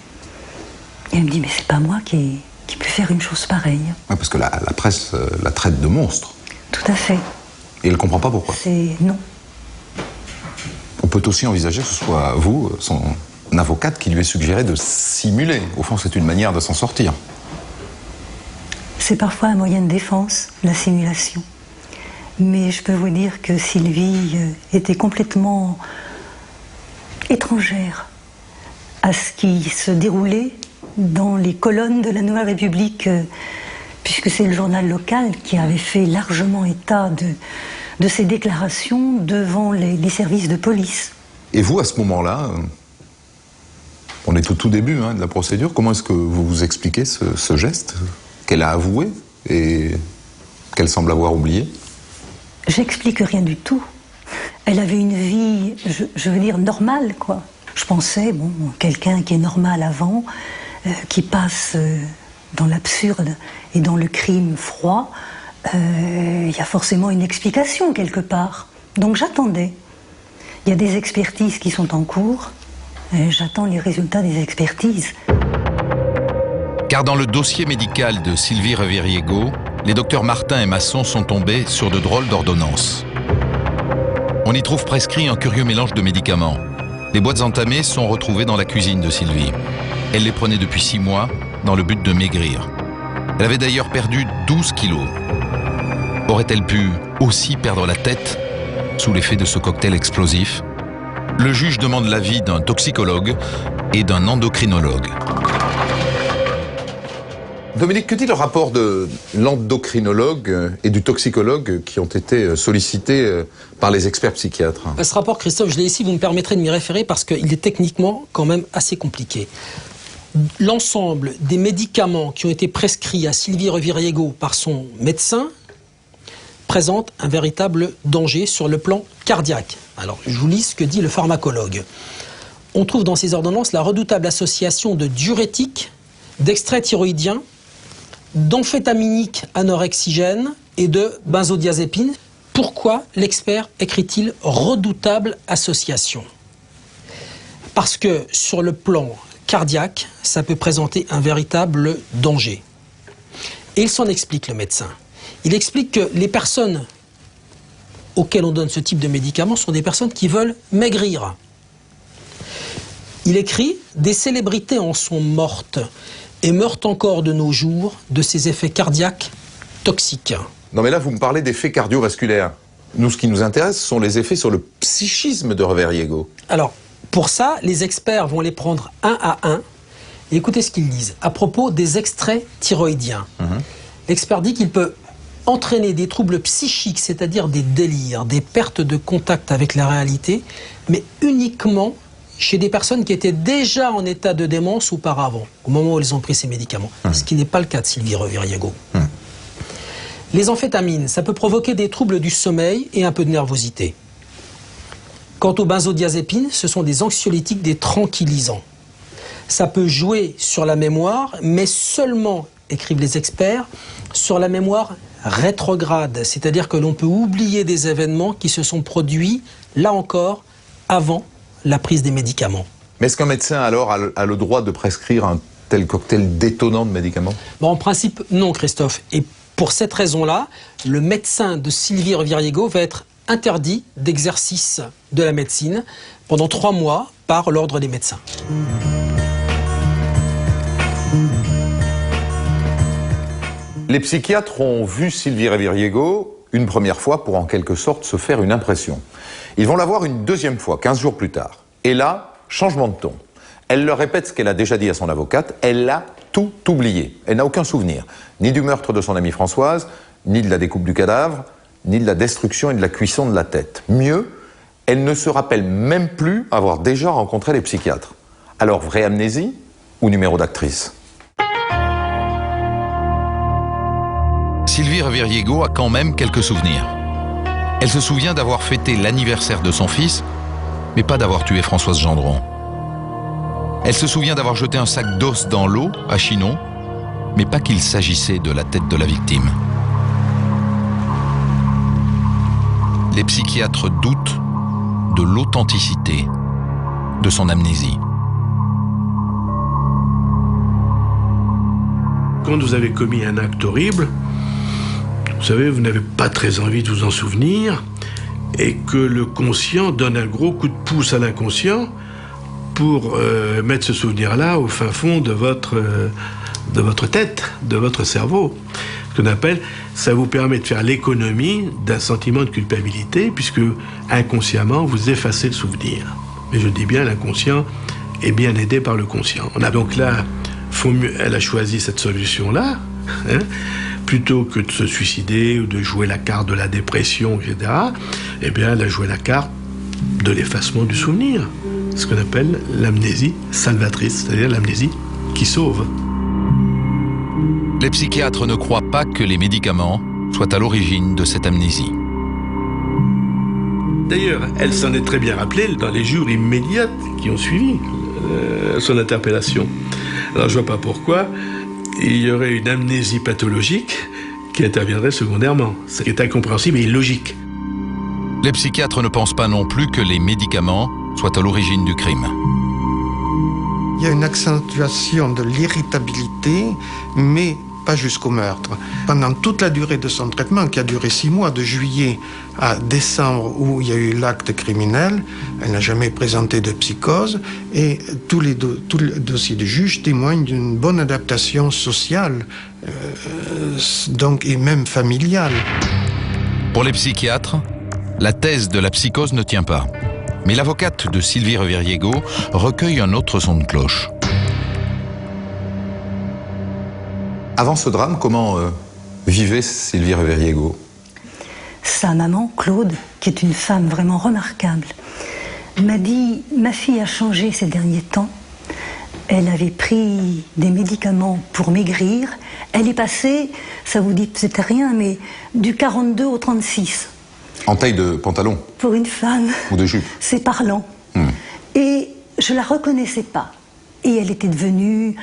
Et elle me dit « mais c'est pas moi qui peut faire une chose pareille ». Ouais, parce que la presse la traite de monstre. Tout à fait. Et elle ne comprend pas pourquoi. Non. On peut aussi envisager que ce soit vous, son avocate, qui lui ait suggéré de simuler. Au fond, c'est une manière de s'en sortir. C'est parfois un moyen de défense, la simulation. Mais je peux vous dire que Sylvie était complètement étrangère à ce qui se déroulait dans les colonnes de la Nouvelle République, puisque c'est le journal local qui avait fait largement état de ces déclarations devant les services de police. Et vous, à ce moment-là, on est au tout début de la procédure, comment est-ce que vous vous expliquez ce geste qu'elle a avoué et qu'elle semble avoir oublié? J'explique rien du tout. Elle avait une vie, je veux dire, normale, quoi. Je pensais, bon, quelqu'un qui est normal avant, qui passe dans l'absurde et dans le crime froid, il y a forcément une explication quelque part. Donc j'attendais. Il y a des expertises qui sont en cours. J'attends les résultats des expertises. Car dans le dossier médical de Sylvie Reviriego, les docteurs Martin et Masson sont tombés sur de drôles d'ordonnances. On y trouve prescrit un curieux mélange de médicaments. Les boîtes entamées sont retrouvées dans la cuisine de Sylvie. Elle les prenait depuis 6 mois dans le but de maigrir. Elle avait d'ailleurs perdu 12 kilos. Aurait-elle pu aussi perdre la tête sous l'effet de ce cocktail explosif? Le juge demande l'avis d'un toxicologue et d'un endocrinologue. Dominique, que dit le rapport de l'endocrinologue et du toxicologue qui ont été sollicités par les experts psychiatres? Ce rapport, Christophe, je l'ai ici, vous me permettrez de m'y référer parce qu'il est techniquement quand même assez compliqué. L'ensemble des médicaments qui ont été prescrits à Sylvie Reviriego par son médecin présente un véritable danger sur le plan cardiaque. Alors, je vous lis ce que dit le pharmacologue. On trouve dans ces ordonnances la redoutable association de diurétiques, d'extraits thyroïdiens, d'amphétaminiques anorexigènes et de benzodiazépines. Pourquoi l'expert écrit-il redoutable association? Parce que sur le plan cardiaque, ça peut présenter un véritable danger. Et il s'en explique, le médecin. Il explique que les personnes auxquelles on donne ce type de médicaments sont des personnes qui veulent maigrir. Il écrit « Des célébrités en sont mortes et meurent encore de nos jours de ces effets cardiaques toxiques. » Non mais là, vous me parlez d'effets cardiovasculaires. Nous, ce qui nous intéresse, ce sont les effets sur le psychisme de Reveriego. Alors, pour ça, les experts vont les prendre un à un. Et écoutez ce qu'ils disent à propos des extraits thyroïdiens. L'expert dit qu'il peut entraîner des troubles psychiques, c'est-à-dire des délires, des pertes de contact avec la réalité, mais uniquement chez des personnes qui étaient déjà en état de démence auparavant, au moment où elles ont pris ces médicaments. Ce qui n'est pas le cas de Sylvie Reveriego. Les amphétamines, ça peut provoquer des troubles du sommeil et un peu de nervosité. Quant aux benzodiazépines, ce sont des anxiolytiques, des tranquillisants. Ça peut jouer sur la mémoire, mais seulement, écrivent les experts, sur la mémoire rétrograde, c'est-à-dire que l'on peut oublier des événements qui se sont produits, là encore, avant la prise des médicaments. Mais est-ce qu'un médecin, alors, a le droit de prescrire un tel cocktail détonnant de médicaments? Bon, en principe, non, Christophe. Et pour cette raison-là, le médecin de Sylvie Reveriego va être interdit d'exercice de la médecine pendant 3 mois par l'ordre des médecins. Les psychiatres ont vu Sylvie Reveriego une première fois pour en quelque sorte se faire une impression. Ils vont la voir une deuxième fois, 15 jours plus tard. Et là, changement de ton. Elle leur répète ce qu'elle a déjà dit à son avocate, elle a tout oublié. Elle n'a aucun souvenir, ni du meurtre de son amie Françoise, ni de la découpe du cadavre, ni de la destruction et de la cuisson de la tête. Mieux, elle ne se rappelle même plus avoir déjà rencontré les psychiatres. Alors, vraie amnésie ou numéro d'actrice? Sylvie Reveriego a quand même quelques souvenirs. Elle se souvient d'avoir fêté l'anniversaire de son fils, mais pas d'avoir tué Françoise Gendron. Elle se souvient d'avoir jeté un sac d'os dans l'eau à Chinon, mais pas qu'il s'agissait de la tête de la victime. Les psychiatres doutent de l'authenticité de son amnésie. Quand vous avez commis un acte horrible, vous savez, vous n'avez pas très envie de vous en souvenir, et que le conscient donne un gros coup de pouce à l'inconscient pour mettre ce souvenir-là au fin fond de votre tête, de votre cerveau. Ce qu'on appelle, ça vous permet de faire l'économie d'un sentiment de culpabilité, puisque inconsciemment, vous effacez le souvenir. Mais je dis bien, l'inconscient est bien aidé par le conscient. On a donc là, elle a choisi cette solution-là, hein, plutôt que de se suicider ou de jouer la carte de la dépression, etc., eh bien, elle a joué la carte de l'effacement du souvenir. Ce qu'on appelle l'amnésie salvatrice, c'est-à-dire l'amnésie qui sauve. Les psychiatres ne croient pas que les médicaments soient à l'origine de cette amnésie. D'ailleurs, elle s'en est très bien rappelée dans les jours immédiats qui ont suivi son interpellation. Alors, je vois pas pourquoi il y aurait une amnésie pathologique qui interviendrait secondairement. Ce qui est incompréhensible et illogique. Les psychiatres ne pensent pas non plus que les médicaments soient à l'origine du crime. Il y a une accentuation de l'irritabilité, mais pas jusqu'au meurtre. Pendant toute la durée de son traitement, qui a duré 6 mois, de juillet à décembre, où il y a eu l'acte criminel, elle n'a jamais présenté de psychose, et tout le dossier du juge témoigne d'une bonne adaptation sociale, donc, et même familiale. Pour les psychiatres, la thèse de la psychose ne tient pas. Mais l'avocate de Sylvie Reveriego recueille un autre son de cloche. Avant ce drame, comment vivait Sylvie Reveriego? Sa maman, Claude, qui est une femme vraiment remarquable, m'a dit « Ma fille a changé ces derniers temps. Elle avait pris des médicaments pour maigrir. Elle est passée, ça vous dit c'était rien, mais du 42 au 36. » En taille de pantalon? Pour une femme. Ou de jupe? C'est parlant. Et je la reconnaissais pas. Et elle était devenue,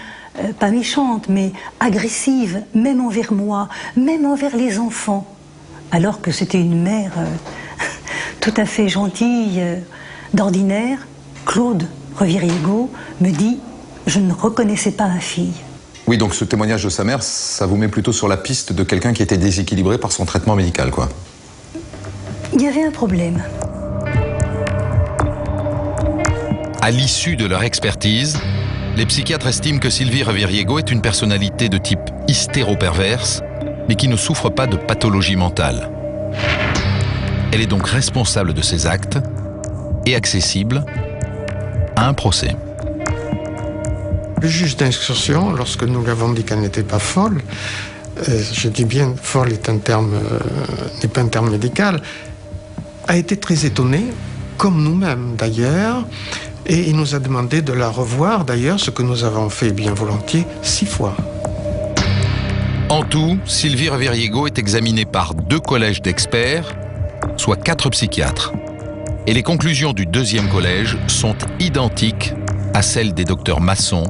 pas méchante, mais agressive, même envers moi, même envers les enfants. Alors que c'était une mère tout à fait gentille, d'ordinaire. Claude Reveriego me dit « Je ne reconnaissais pas ma fille ». Oui, donc ce témoignage de sa mère, ça vous met plutôt sur la piste de quelqu'un qui était déséquilibré par son traitement médical, quoi. Il y avait un problème. À l'issue de leur expertise, les psychiatres estiment que Sylvie Reveriego est une personnalité de type hystéro-perverse, mais qui ne souffre pas de pathologie mentale. Elle est donc responsable de ses actes et accessible à un procès. Le juge d'instruction, lorsque nous lui avons dit qu'elle n'était pas folle, je dis bien folle est un terme, n'est pas un terme médical, a été très étonné, comme nous-mêmes d'ailleurs, et il nous a demandé de la revoir d'ailleurs, ce que nous avons fait bien volontiers 6 fois. En tout, Sylvie Reviriego est examinée par 2 collèges d'experts, soit 4 psychiatres. Et les conclusions du 2e collège sont identiques à celles des docteurs Masson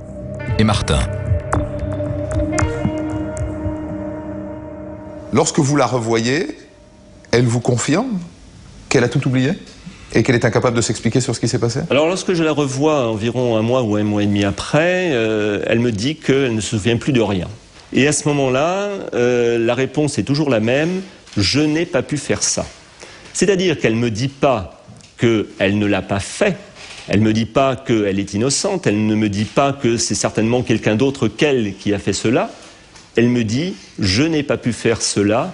et Martin. Lorsque vous la revoyez, elle vous confirme qu'elle a tout oublié et qu'elle est incapable de s'expliquer sur ce qui s'est passé? Alors lorsque je la revois environ un mois ou un mois et demi après, elle me dit qu'elle ne se souvient plus de rien. Et à ce moment-là, la réponse est toujours la même, je n'ai pas pu faire ça. C'est-à-dire qu'elle ne me dit pas qu'elle ne l'a pas fait, elle ne me dit pas qu'elle est innocente, elle ne me dit pas que c'est certainement quelqu'un d'autre qu'elle qui a fait cela. Elle me dit « je n'ai pas pu faire cela »,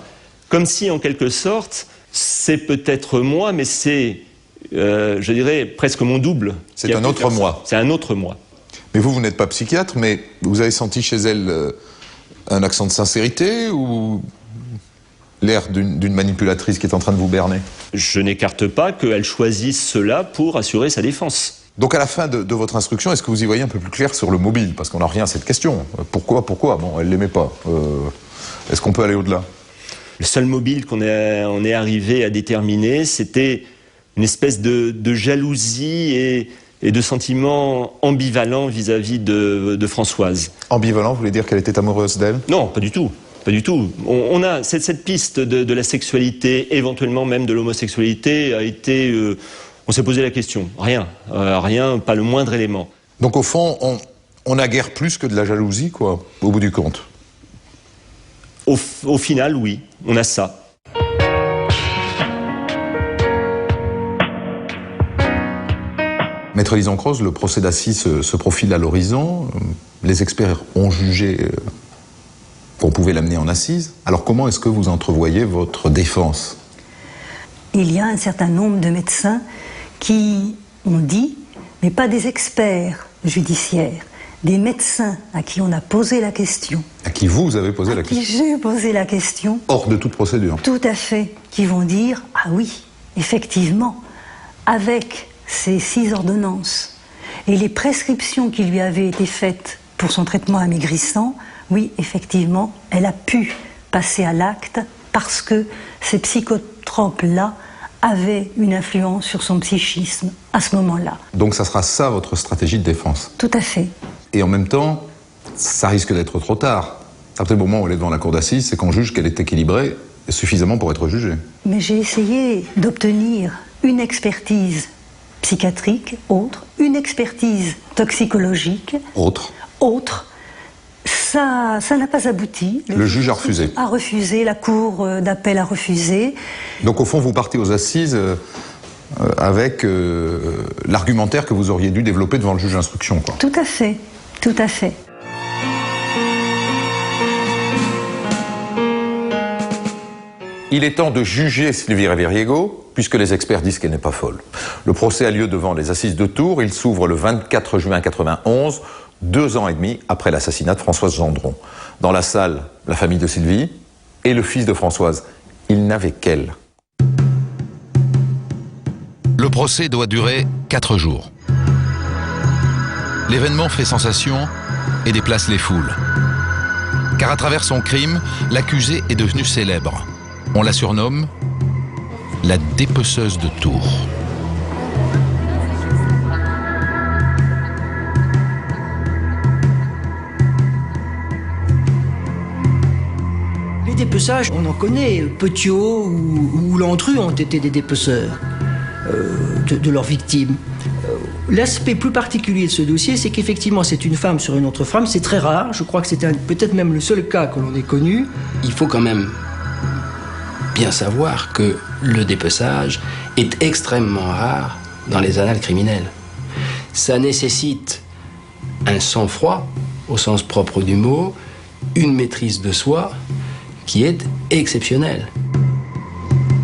comme si en quelque sorte, c'est peut-être moi, mais c'est, je dirais, presque mon double. C'est un autre moi. C'est un autre moi. Mais vous n'êtes pas psychiatre, mais vous avez senti chez elle un accent de sincérité ou l'air d'une manipulatrice qui est en train de vous berner? Je n'écarte pas qu'elle choisisse cela pour assurer sa défense. Donc à la fin de votre instruction, est-ce que vous y voyez un peu plus clair sur le mobile? Parce qu'on n'a rien à cette question. Pourquoi? Bon, elle ne l'aimait pas. Est-ce qu'on peut aller au-delà? Le seul mobile qu'on est arrivé à déterminer, c'était une espèce de jalousie et de sentiments ambivalents vis-à-vis de Françoise. Ambivalent, vous voulez dire qu'elle était amoureuse d'elle? Non, pas du tout. Pas du tout. On a cette piste de la sexualité, éventuellement même de l'homosexualité, a été... on s'est posé la question. Rien, pas le moindre élément. Donc au fond, on n'a guère plus que de la jalousie, quoi, au bout du compte. Au final, oui, on a ça. Maître Lisencroze, le procès d'assises se profile à l'horizon. Les experts ont jugé qu'on pouvait l'amener en assises. Alors comment est-ce que vous entrevoyez votre défense? Il y a un certain nombre de médecins qui ont dit, mais pas des experts judiciaires, des médecins à qui on a posé la question. À qui vous avez posé la question? À qui j'ai posé la question. Hors de toute procédure. Tout à fait. Qui vont dire, ah oui, effectivement, avec ces 6 ordonnances et les prescriptions qui lui avaient été faites pour son traitement amaigrissant, oui, effectivement, elle a pu passer à l'acte parce que ces psychotropes-là avaient une influence sur son psychisme à ce moment-là. Donc ça sera ça votre stratégie de défense? Tout à fait. Et en même temps, ça risque d'être trop tard. À partir du moment où elle est devant la cour d'assises, c'est qu'on juge qu'elle est équilibrée suffisamment pour être jugée. Mais j'ai essayé d'obtenir une expertise psychiatrique, autre, une expertise toxicologique, autre. Ça n'a pas abouti. Le juge a refusé. A refusé, la cour d'appel a refusé. Donc au fond, vous partez aux assises avec l'argumentaire que vous auriez dû développer devant le juge d'instruction, quoi. Tout à fait, tout à fait. Il est temps de juger Sylvie Reviriego, puisque les experts disent qu'elle n'est pas folle. Le procès a lieu devant les assises de Tours. Il s'ouvre le 24 juin 1991, 2 ans et demi après l'assassinat de Françoise Gendron. Dans la salle, la famille de Sylvie et le fils de Françoise. Il n'avait qu'elle. Le procès doit durer 4 jours. L'événement fait sensation et déplace les foules. Car à travers son crime, l'accusée est devenue célèbre. On la surnomme la dépeceuse de Tours. Les dépeçages, on en connaît. Petiot ou Lantru ont été des dépeceurs de leurs victimes. L'aspect plus particulier de ce dossier, c'est qu'effectivement, c'est une femme sur une autre femme. C'est très rare. Je crois que c'est peut-être même le seul cas que l'on ait connu. Il faut quand même bien savoir que le dépeçage est extrêmement rare dans les annales criminelles. Ça nécessite un sang-froid, au sens propre du mot, une maîtrise de soi qui est exceptionnelle.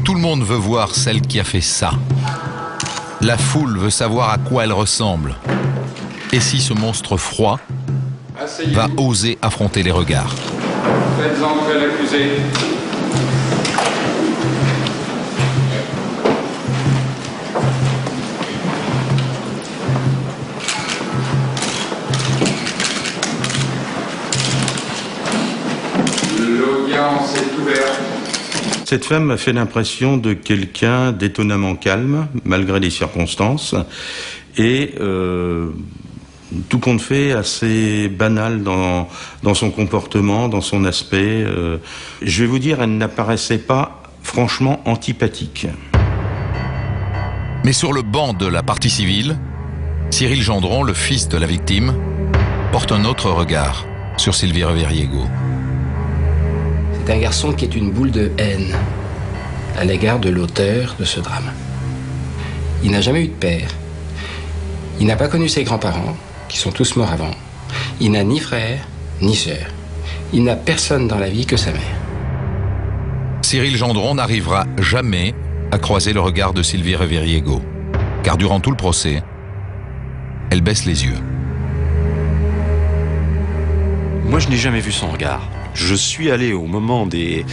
Tout le monde veut voir celle qui a fait ça. La foule veut savoir à quoi elle ressemble. Et si ce monstre froid va oser affronter les regards. Faites entrer l'accusé. L'audience est ouverte. Cette femme m'a fait l'impression de quelqu'un d'étonnamment calme, malgré les circonstances, et tout compte fait assez banal dans son comportement, dans son aspect. Je vais vous dire, elle n'apparaissait pas franchement antipathique. Mais sur le banc de la partie civile, Cyril Gendron, le fils de la victime, porte un autre regard sur Sylvie Reveriego. C'est un garçon qui est une boule de haine à l'égard de l'auteur de ce drame. Il n'a jamais eu de père. Il n'a pas connu ses grands-parents, qui sont tous morts avant. Il n'a ni frère, ni sœur. Il n'a personne dans la vie que sa mère. Cyril Gendron n'arrivera jamais à croiser le regard de Sylvie Reveriego, car durant tout le procès, elle baisse les yeux. Moi, je n'ai jamais vu son regard. Je suis allé au moment des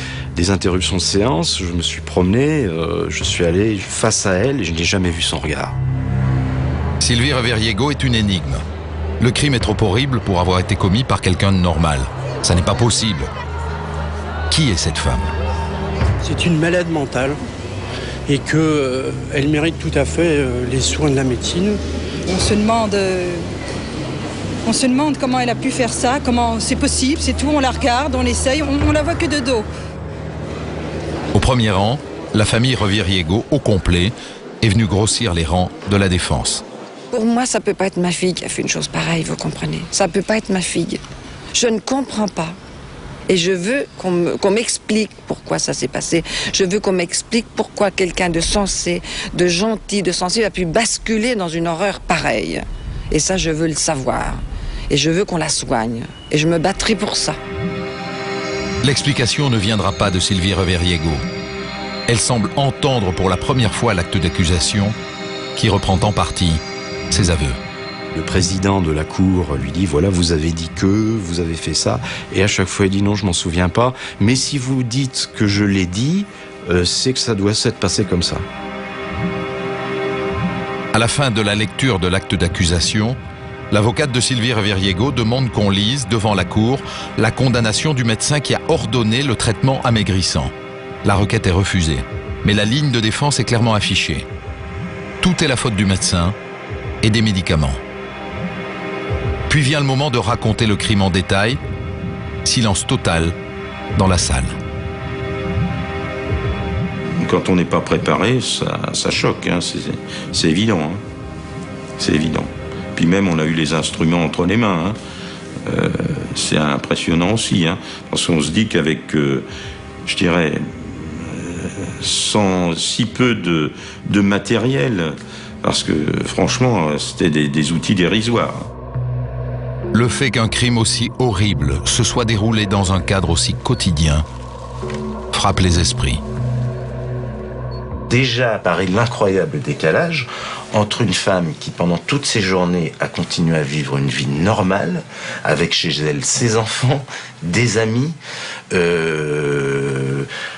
interruptions de séance, je me suis promené, je suis allé face à elle et je n'ai jamais vu son regard. Sylvie Reveriego est une énigme. Le crime est trop horrible pour avoir été commis par quelqu'un de normal. Ça n'est pas possible. Qui est cette femme? C'est une malade mentale et qu'elle mérite tout à fait les soins de la médecine. On se demande comment elle a pu faire ça, comment c'est possible, c'est tout, on la regarde, on essaye, on la voit que de dos. Au premier rang, la famille Reveriego, au complet, est venue grossir les rangs de la défense. Pour moi, ça peut pas être ma fille qui a fait une chose pareille, vous comprenez. Ça peut pas être ma fille. Je ne comprends pas. Et je veux qu'on m'explique pourquoi ça s'est passé. Je veux qu'on m'explique pourquoi quelqu'un de sensé, de gentil, de sensible a pu basculer dans une horreur pareille. Et ça, je veux le savoir. Et je veux qu'on la soigne. Et je me battrai pour ça. L'explication ne viendra pas de Sylvie Reveriego. Elle semble entendre pour la première fois l'acte d'accusation qui reprend en partie ses aveux. Le président de la cour lui dit, voilà, vous avez dit que, vous avez fait ça. Et à chaque fois, il dit, non, je m'en souviens pas. Mais si vous dites que je l'ai dit, c'est que ça doit s'être passé comme ça. À la fin de la lecture de l'acte d'accusation, l'avocate de Sylvie Reveriego demande qu'on lise devant la cour la condamnation du médecin qui a ordonné le traitement amaigrissant. La requête est refusée, mais la ligne de défense est clairement affichée. Tout est la faute du médecin et des médicaments. Puis vient le moment de raconter le crime en détail. Silence total dans la salle. Quand on n'est pas préparé, ça choque, hein. C'est évident. Hein. C'est évident. Puis même, on a eu les instruments entre les mains. Hein. C'est impressionnant aussi. Hein. Parce qu'on se dit qu'avec, je dirais, sans si peu de matériel, parce que franchement, c'était des outils dérisoires. Le fait qu'un crime aussi horrible se soit déroulé dans un cadre aussi quotidien frappe les esprits. Déjà apparaît l'incroyable décalage entre une femme qui, pendant toutes ses journées, a continué à vivre une vie normale, avec chez elle ses enfants, des amis,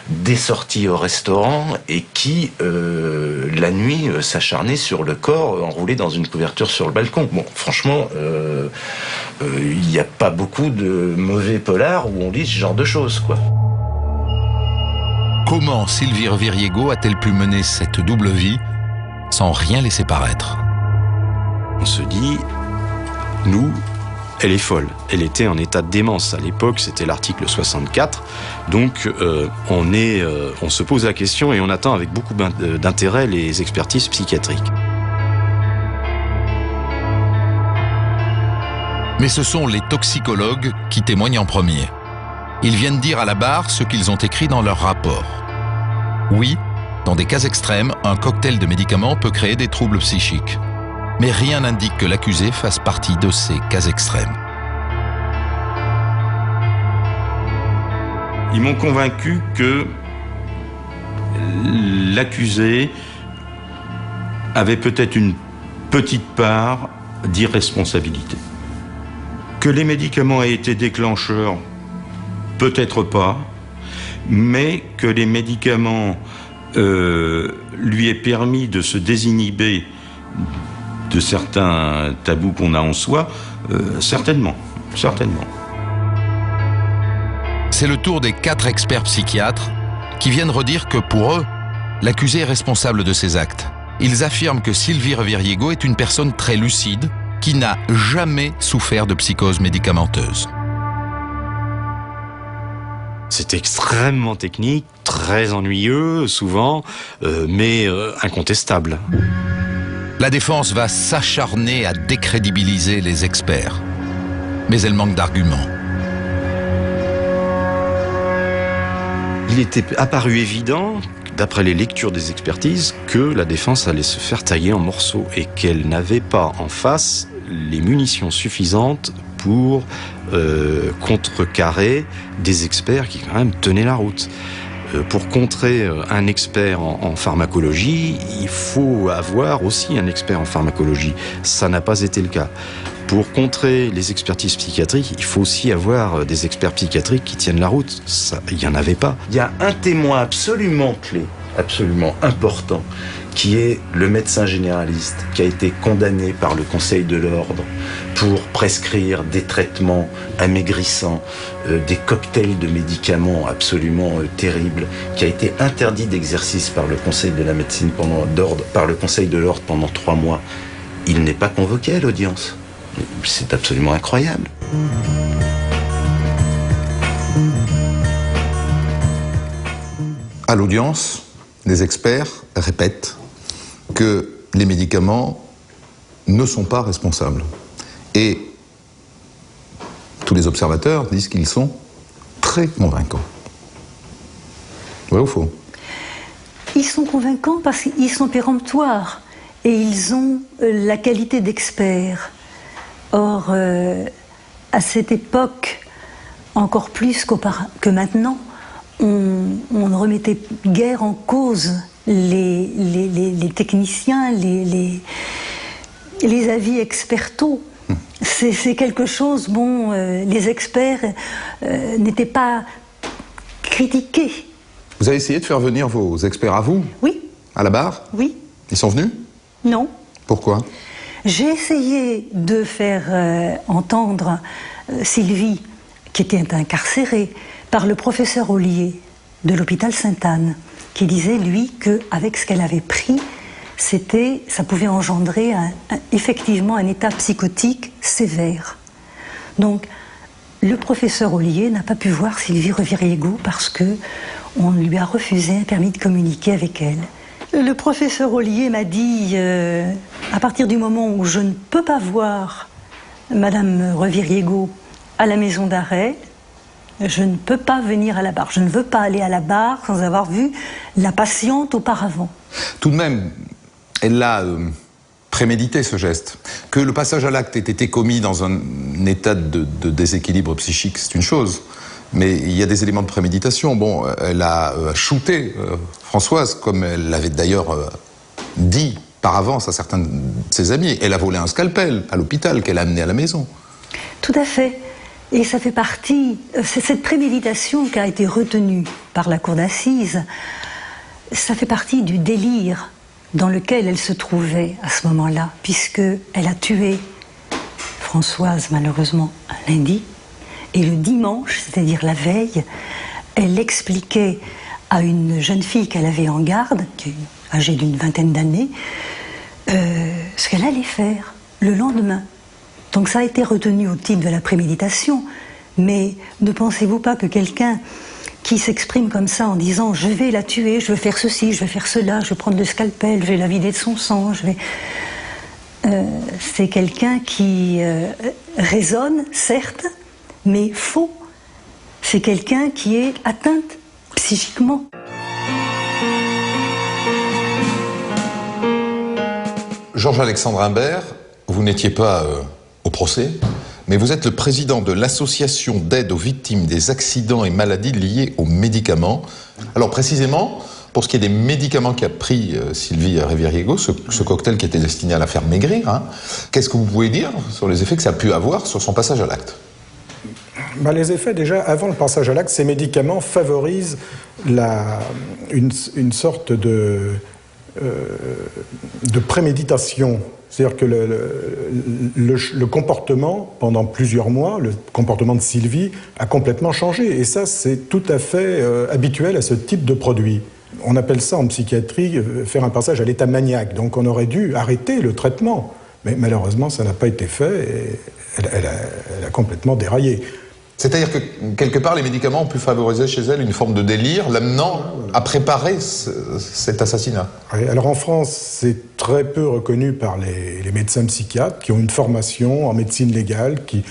des sorties au restaurant, et qui, la nuit, s'acharnait sur le corps, enroulé dans une couverture sur le balcon. Bon, franchement, il n'y a pas beaucoup de mauvais polars où on lit ce genre de choses, quoi. Comment Sylvie Reveriego a-t-elle pu mener cette double vie sans rien laisser paraître? On se dit, nous, elle est folle. Elle était en état de démence. À l'époque, c'était l'article 64. Donc, on se pose la question et on attend avec beaucoup d'intérêt les expertises psychiatriques. Mais ce sont les toxicologues qui témoignent en premier. Ils viennent dire à la barre ce qu'ils ont écrit dans leur rapport. Oui, dans des cas extrêmes, un cocktail de médicaments peut créer des troubles psychiques. Mais rien n'indique que l'accusé fasse partie de ces cas extrêmes. Ils m'ont convaincu que l'accusé avait peut-être une petite part d'irresponsabilité. Que les médicaments aient été déclencheurs, peut-être pas, mais que les médicaments lui aient permis de se désinhiber de certains tabous qu'on a en soi, certainement. C'est le tour des 4 experts psychiatres qui viennent redire que pour eux, l'accusé est responsable de ses actes. Ils affirment que Sylvie Reviriego est une personne très lucide qui n'a jamais souffert de psychose médicamenteuse. C'est extrêmement technique, très ennuyeux souvent, mais incontestable. La défense va s'acharner à décrédibiliser les experts, mais elle manque d'arguments. Il était apparu évident, d'après les lectures des expertises, que la défense allait se faire tailler en morceaux et qu'elle n'avait pas en face les munitions suffisantes pour contrecarrer des experts qui quand même tenaient la route. Pour contrer un expert en pharmacologie, il faut avoir aussi un expert en pharmacologie. Ça n'a pas été le cas. Pour contrer les expertises psychiatriques, il faut aussi avoir des experts psychiatriques qui tiennent la route. Ça, il n'y en avait pas. Il y a un témoin absolument clé, absolument important, qui est le médecin généraliste, qui a été condamné par le Conseil de l'Ordre pour prescrire des traitements amaigrissants, des cocktails de médicaments absolument terribles, qui a été interdit d'exercice par le Conseil de la médecine par le Conseil de l'Ordre pendant 3 mois. Il n'est pas convoqué à l'audience. C'est absolument incroyable. À l'audience, les experts répètent que les médicaments ne sont pas responsables. Et tous les observateurs disent qu'ils sont très convaincants. Vrai ou faux? Ils sont convaincants parce qu'ils sont péremptoires et ils ont la qualité d'experts. Or, à cette époque, encore plus que maintenant, on ne remettait guère en cause les techniciens, les avis expertaux. C'est quelque chose, les experts n'étaient pas critiqués. Vous avez essayé de faire venir vos experts à vous? Oui. À la barre? Oui. Ils sont venus? Non. Pourquoi? J'ai essayé de faire entendre Sylvie, qui était incarcérée, par le professeur Ollier de l'hôpital Sainte-Anne, qui disait, lui, qu'avec ce qu'elle avait pris, ça pouvait engendrer effectivement un état psychotique sévère. Donc, le professeur Ollier n'a pas pu voir Sylvie Reviriego parce qu'on lui a refusé un permis de communiquer avec elle. Le professeur Ollier m'a dit, à partir du moment où je ne peux pas voir Madame Reviriego à la maison d'arrêt, je ne peux pas venir à la barre. Je ne veux pas aller à la barre sans avoir vu la patiente auparavant. Tout de même, elle l'a prémédité, ce geste. Que le passage à l'acte ait été commis dans un état de déséquilibre psychique, c'est une chose. Mais il y a des éléments de préméditation. Bon, elle a shooté Françoise, comme elle l'avait d'ailleurs dit par avance à certains de ses amis. Elle a volé un scalpel à l'hôpital qu'elle a amené à la maison. Tout à fait. Et ça fait partie... C'est cette préméditation qui a été retenue par la cour d'assises. Ça fait partie du délire dans lequel elle se trouvait à ce moment-là, puisqu'elle a tué Françoise, malheureusement, un lundi. Et le dimanche, c'est-à-dire la veille, elle expliquait à une jeune fille qu'elle avait en garde, qui est âgée d'une 20aine d'années, ce qu'elle allait faire le lendemain. Donc ça a été retenu au titre de la préméditation. Mais ne pensez-vous pas que quelqu'un qui s'exprime comme ça en disant « je vais la tuer, je vais faire ceci, je vais faire cela, je vais prendre le scalpel, je vais la vider de son sang, je vais... » c'est quelqu'un qui raisonne, certes, mais faux. C'est quelqu'un qui est atteinte psychiquement. Georges-Alexandre Imbert, vous n'étiez pas au procès, mais vous êtes le président de l'association d'aide aux victimes des accidents et maladies liées aux médicaments. Alors précisément, pour ce qui est des médicaments qu'a pris Sylvie Reviriego, ce cocktail qui était destiné à la faire maigrir, hein, qu'est-ce que vous pouvez dire sur les effets que ça a pu avoir sur son passage à l'acte? Les effets, déjà, avant le passage à l'acte, ces médicaments favorisent une sorte de préméditation. C'est-à-dire que le comportement, pendant plusieurs mois, le comportement de Sylvie a complètement changé. Et ça, c'est tout à fait habituel à ce type de produit. On appelle ça en psychiatrie faire un passage à l'état maniaque. Donc on aurait dû arrêter le traitement. Mais malheureusement, ça n'a pas été fait et elle a complètement déraillé. C'est-à-dire que, quelque part, les médicaments ont pu favoriser chez elle une forme de délire, l'amenant à préparer cet assassinat. Oui, alors en France, c'est très peu reconnu par les médecins psychiatres qui ont une formation en médecine légale qui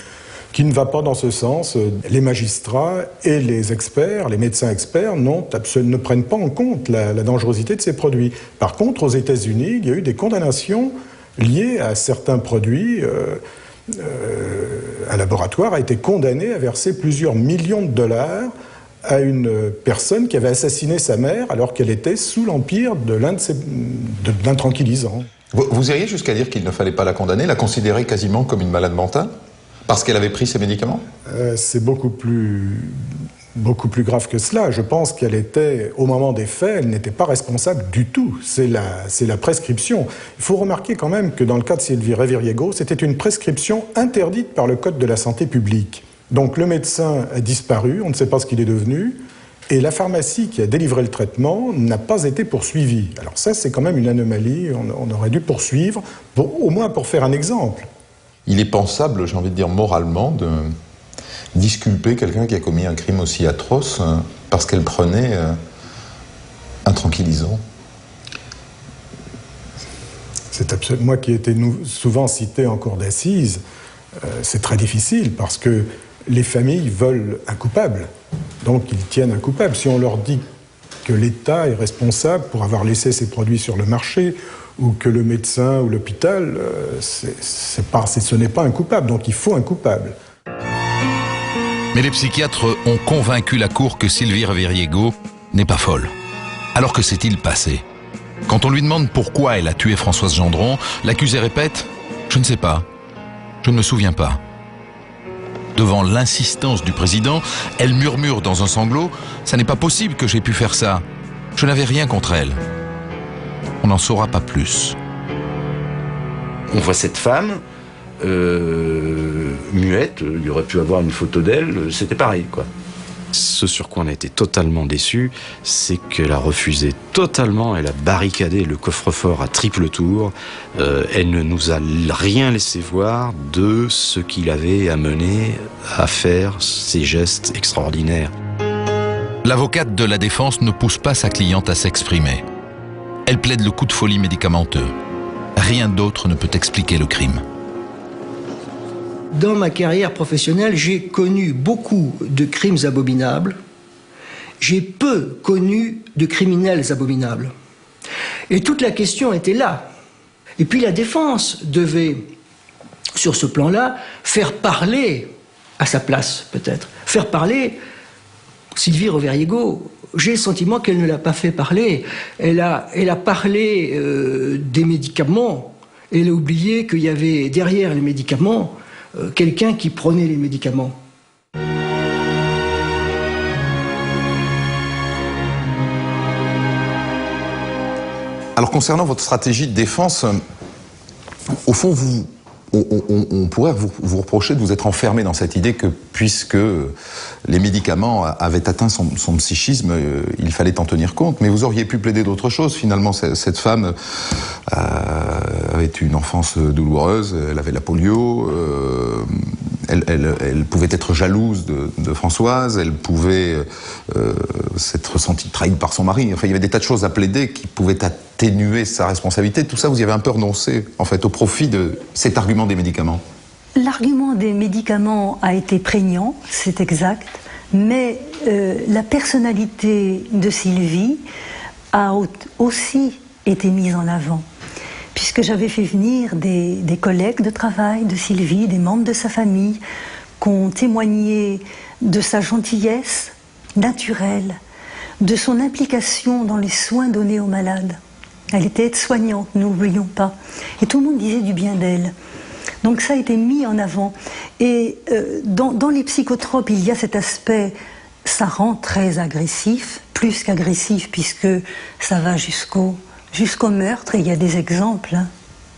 ne va pas dans ce sens. Les magistrats et les experts, les médecins experts, ne prennent pas en compte la dangerosité de ces produits. Par contre, aux États-Unis, il y a eu des condamnations liées à certains produits. Un laboratoire a été condamné à verser plusieurs millions de dollars à une personne qui avait assassiné sa mère alors qu'elle était sous l'empire d'un tranquillisant. Vous iriez jusqu'à dire qu'il ne fallait pas la condamner, la considérer quasiment comme une malade mentale, parce qu'elle avait pris ces médicaments? C'est beaucoup plus grave que cela. Je pense qu'elle était, au moment des faits, elle n'était pas responsable du tout. C'est la prescription. Il faut remarquer quand même que dans le cas de Sylvie Reviriego, c'était une prescription interdite par le Code de la santé publique. Donc le médecin a disparu, on ne sait pas ce qu'il est devenu, et la pharmacie qui a délivré le traitement n'a pas été poursuivie. Alors ça, c'est quand même une anomalie, on aurait dû poursuivre, au moins pour faire un exemple. Il est pensable, j'ai envie de dire moralement, de disculper quelqu'un qui a commis un crime aussi atroce parce qu'elle prenait un tranquillisant. C'est absolument... Moi qui ai été souvent cité en cour d'assises, c'est très difficile parce que les familles veulent un coupable. Donc ils tiennent un coupable. Si on leur dit que l'État est responsable pour avoir laissé ces produits sur le marché ou que le médecin ou l'hôpital, ce n'est pas un coupable. Donc il faut un coupable. Mais les psychiatres ont convaincu la cour que Sylvie Reviriego n'est pas folle. Alors que s'est-il passé? Quand on lui demande pourquoi elle a tué Françoise Gendron, l'accusée répète « Je ne sais pas, je ne me souviens pas ». Devant l'insistance du président, elle murmure dans un sanglot « Ça n'est pas possible que j'ai pu faire ça, je n'avais rien contre elle ». On n'en saura pas plus. On voit cette femme... muette, il y aurait pu avoir une photo d'elle, c'était pareil, quoi. Ce sur quoi on a été totalement déçus, c'est qu'elle a refusé totalement, elle a barricadé le coffre-fort à triple tour, elle ne nous a rien laissé voir de ce qu'il avait amené à faire ces gestes extraordinaires. L'avocate de la défense ne pousse pas sa cliente à s'exprimer. Elle plaide le coup de folie médicamenteux. Rien d'autre ne peut expliquer le crime. Dans ma carrière professionnelle, j'ai connu beaucoup de crimes abominables. J'ai peu connu de criminels abominables. Et toute la question était là. Et puis la défense devait, sur ce plan-là, faire parler, à sa place peut-être, faire parler Sylvie Reviriego. J'ai le sentiment qu'elle ne l'a pas fait parler. Elle a parlé des médicaments. Elle a oublié qu'il y avait derrière les médicaments quelqu'un qui prenait les médicaments. Alors concernant votre stratégie de défense, au fond, on pourrait vous reprocher de vous être enfermé dans cette idée que puisque les médicaments avaient atteint son psychisme, il fallait en tenir compte. Mais vous auriez pu plaider d'autres choses. Finalement, cette femme avait une enfance douloureuse, elle avait la polio, elle pouvait être jalouse de Françoise, elle pouvait s'être sentie trahie par son mari. Enfin, il y avait des tas de choses à plaider qui pouvaient atténuer sa responsabilité. Tout ça, vous y avez un peu renoncé, en fait, au profit de cet argument des médicaments. L'argument des médicaments a été prégnant, c'est exact, mais la personnalité de Sylvie a aussi été mise en avant, puisque j'avais fait venir des collègues de travail de Sylvie, des membres de sa famille, qui ont témoigné de sa gentillesse naturelle, de son implication dans les soins donnés aux malades. Elle était aide-soignante, n'oublions pas. Et tout le monde disait du bien d'elle. Donc ça a été mis en avant. Et dans les psychotropes, il y a cet aspect, ça rend très agressif, plus qu'agressif, puisque ça va jusqu'au meurtre. Et il y a des exemples,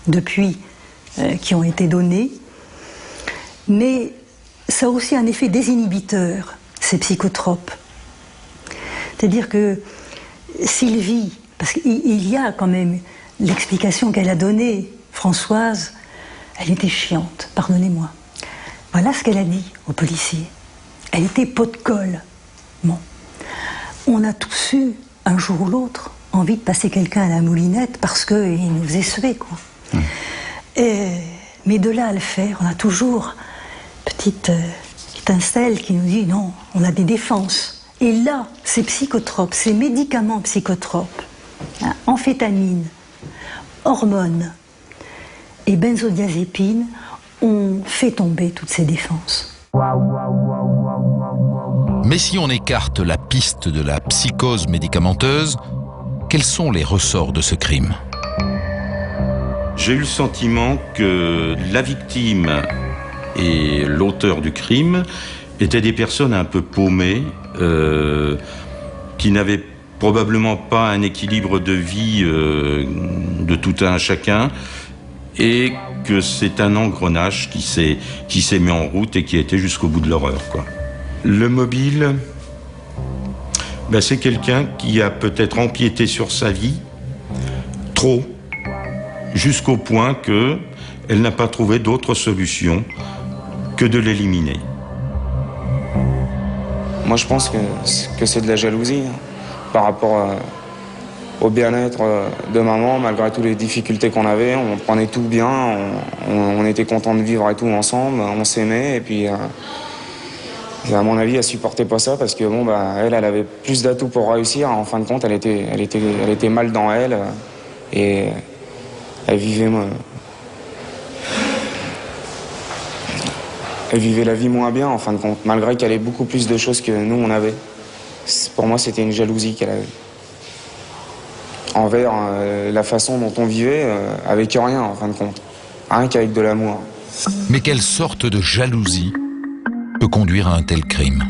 depuis, qui ont été donnés. Mais ça a aussi un effet désinhibiteur, ces psychotropes. C'est-à-dire que Sylvie, parce qu'il y a quand même l'explication qu'elle a donnée, Françoise, elle était chiante, pardonnez-moi. Voilà ce qu'elle a dit aux policiers. Elle était pot de colle. Bon. On a tous eu, un jour ou l'autre, envie de passer quelqu'un à la moulinette parce qu'il nous faisait suer, quoi. Mais de là à le faire, on a toujours petite étincelle qui nous dit non, on a des défenses. Et là, ces psychotropes, ces médicaments psychotropes, amphétamines, hormones et benzodiazépines ont fait tomber toutes ces défenses. Mais si on écarte la piste de la psychose médicamenteuse, quels sont les ressorts de ce crime ? J'ai eu le sentiment que la victime et l'auteur du crime étaient des personnes un peu paumées, qui n'avaient probablement pas un équilibre de vie de tout un chacun, et que c'est un engrenage qui s'est mis en route et qui a été jusqu'au bout de l'horreur, quoi. Le mobile, c'est quelqu'un qui a peut-être empiété sur sa vie trop, jusqu'au point qu'elle n'a pas trouvé d'autre solution que de l'éliminer. Moi, je pense que c'est de la jalousie par rapport au bien-être de maman. Malgré toutes les difficultés qu'on avait, on prenait tout bien, on était contents de vivre et tout ensemble, on s'aimait. Et puis, à mon avis, elle supportait pas ça parce que elle avait plus d'atouts pour réussir. En fin de compte, elle était mal dans elle et elle vivait la vie moins bien, en fin de compte, malgré qu'elle ait beaucoup plus de choses que nous, on avait. Pour moi, c'était une jalousie qu'elle avait. Envers la façon dont on vivait, avec rien, en fin de compte. Rien qu'avec de l'amour. Mais quelle sorte de jalousie peut conduire à un tel crime ?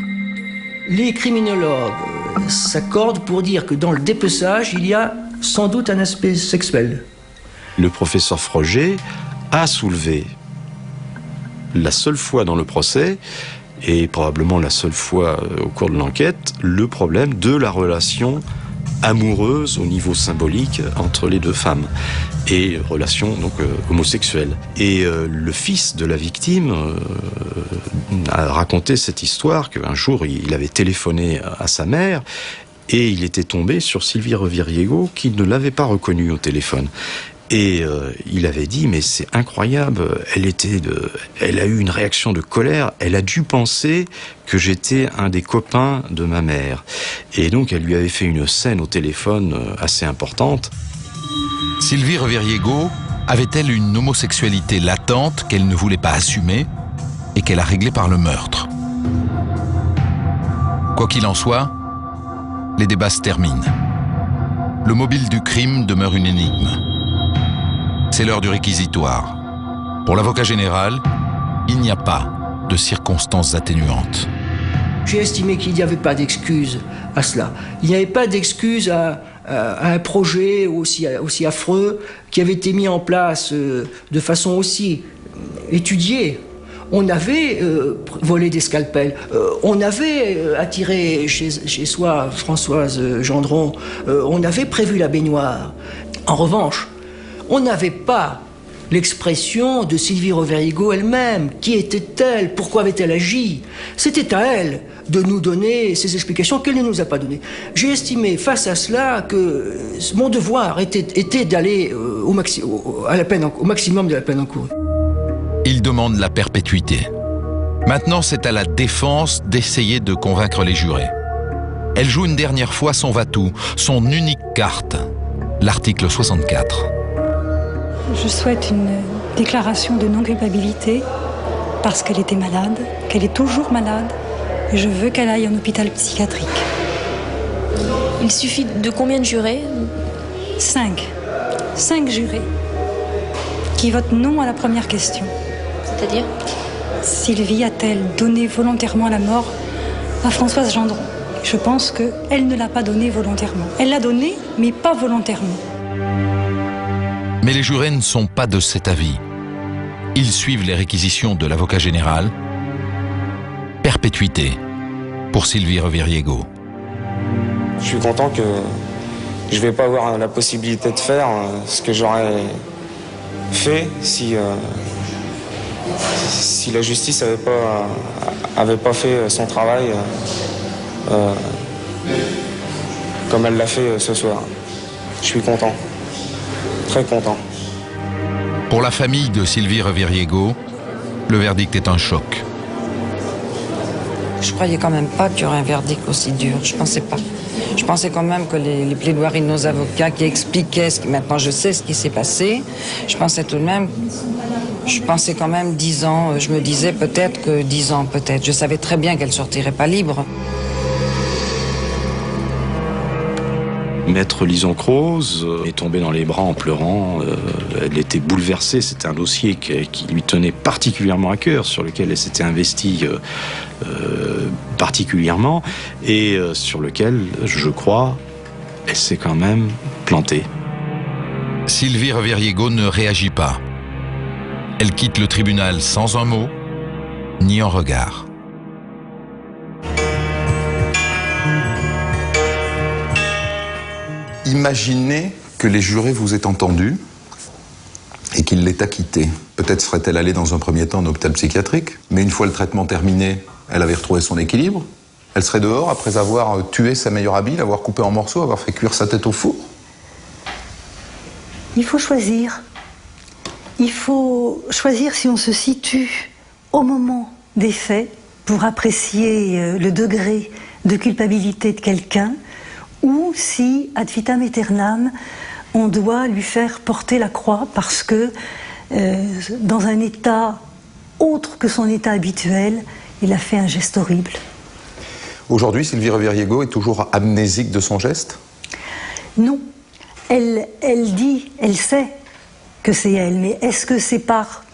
Les criminologues s'accordent pour dire que dans le dépeçage, il y a sans doute un aspect sexuel. Le professeur Froger a soulevé la seule fois dans le procès, et probablement la seule fois au cours de l'enquête, le problème de la relation amoureuse au niveau symbolique entre les deux femmes, et relation donc homosexuelle. Et le fils de la victime a raconté cette histoire qu'un jour il avait téléphoné à sa mère et il était tombé sur Sylvie Reviriego qui ne l'avait pas reconnue au téléphone. Et il avait dit, mais c'est incroyable, elle a eu une réaction de colère, elle a dû penser que j'étais un des copains de ma mère. Et donc elle lui avait fait une scène au téléphone assez importante. Sylvie Reviriego avait-elle une homosexualité latente qu'elle ne voulait pas assumer et qu'elle a réglée par le meurtre ? Quoi qu'il en soit, les débats se terminent. Le mobile du crime demeure une énigme. C'est l'heure du réquisitoire. Pour l'avocat général, il n'y a pas de circonstances atténuantes. J'ai estimé qu'il n'y avait pas d'excuse à cela. Il n'y avait pas d'excuse à un projet aussi affreux qui avait été mis en place de façon aussi étudiée. On avait volé des scalpels, on avait attiré chez soi Françoise Gendron, on avait prévu la baignoire. En revanche, on n'avait pas l'expression de Sylvie Reviriego elle-même. Qui était-elle? Pourquoi avait-elle agi? C'était à elle de nous donner ces explications qu'elle ne nous a pas données. J'ai estimé face à cela que mon devoir était d'aller au maximum de la peine encourue. Il demande la perpétuité. Maintenant, c'est à la défense d'essayer de convaincre les jurés. Elle joue une dernière fois son va-tout, son unique carte, l'article 64. Je souhaite une déclaration de non-culpabilité parce qu'elle était malade, qu'elle est toujours malade, et je veux qu'elle aille en hôpital psychiatrique. Il suffit de combien de jurés? 5. 5 jurés qui votent non à la première question. C'est-à-dire? Sylvie a-t-elle donné volontairement la mort à Françoise Gendron? Je pense qu'elle ne l'a pas donné volontairement. Elle l'a donné, mais pas volontairement. Mais les jurés ne sont pas de cet avis. Ils suivent les réquisitions de l'avocat général. Perpétuité pour Sylvie Reviriego. Je suis content que je vais pas avoir la possibilité de faire ce que j'aurais fait si la justice avait pas fait son travail comme elle l'a fait ce soir. Je suis content, très content. Pour la famille de Sylvie Reviriego, le verdict est un choc. Je croyais quand même pas qu'il y aurait un verdict aussi dur. Je pensais pas. Je pensais quand même que les plaidoiries de nos avocats qui expliquaient maintenant je sais ce qui s'est passé, je pensais quand même 10 ans. Je me disais peut-être que 10 ans, peut-être. Je savais très bien qu'elle sortirait pas libre. Maître Lison Croze est tombée dans les bras en pleurant. Elle était bouleversée. C'était un dossier qui lui tenait particulièrement à cœur, sur lequel elle s'était investie particulièrement, et sur lequel, je crois, elle s'est quand même plantée. Sylvie Reviriego ne réagit pas. Elle quitte le tribunal sans un mot, ni un regard. Imaginez que les jurés vous aient entendu et qu'ils l'aient acquittée. Peut-être serait-elle allée dans un premier temps en hôpital psychiatrique, mais une fois le traitement terminé, elle avait retrouvé son équilibre. Elle serait dehors après avoir tué sa meilleure amie, l'avoir coupée en morceaux, avoir fait cuire sa tête au four. Il faut choisir. Il faut choisir si on se situe au moment des faits pour apprécier le degré de culpabilité de quelqu'un, ou si, ad vitam aeternam, on doit lui faire porter la croix parce que, dans un état autre que son état habituel, il a fait un geste horrible. Aujourd'hui, Sylvie Reviriego est toujours amnésique de son geste? Non. Elle dit, elle sait que c'est elle, mais est-ce que c'est par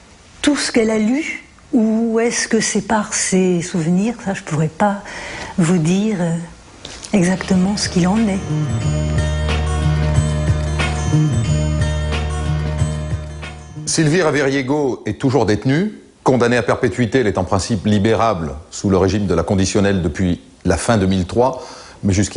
tout ce qu'elle a lu ou est-ce que c'est par ses souvenirs? Ça, je ne pourrais pas vous dire exactement ce qu'il en est. Sylvie Reviriego est toujours détenue. Condamnée à perpétuité, elle est en principe libérable sous le régime de la conditionnelle depuis la fin 2003, mais jusqu'ici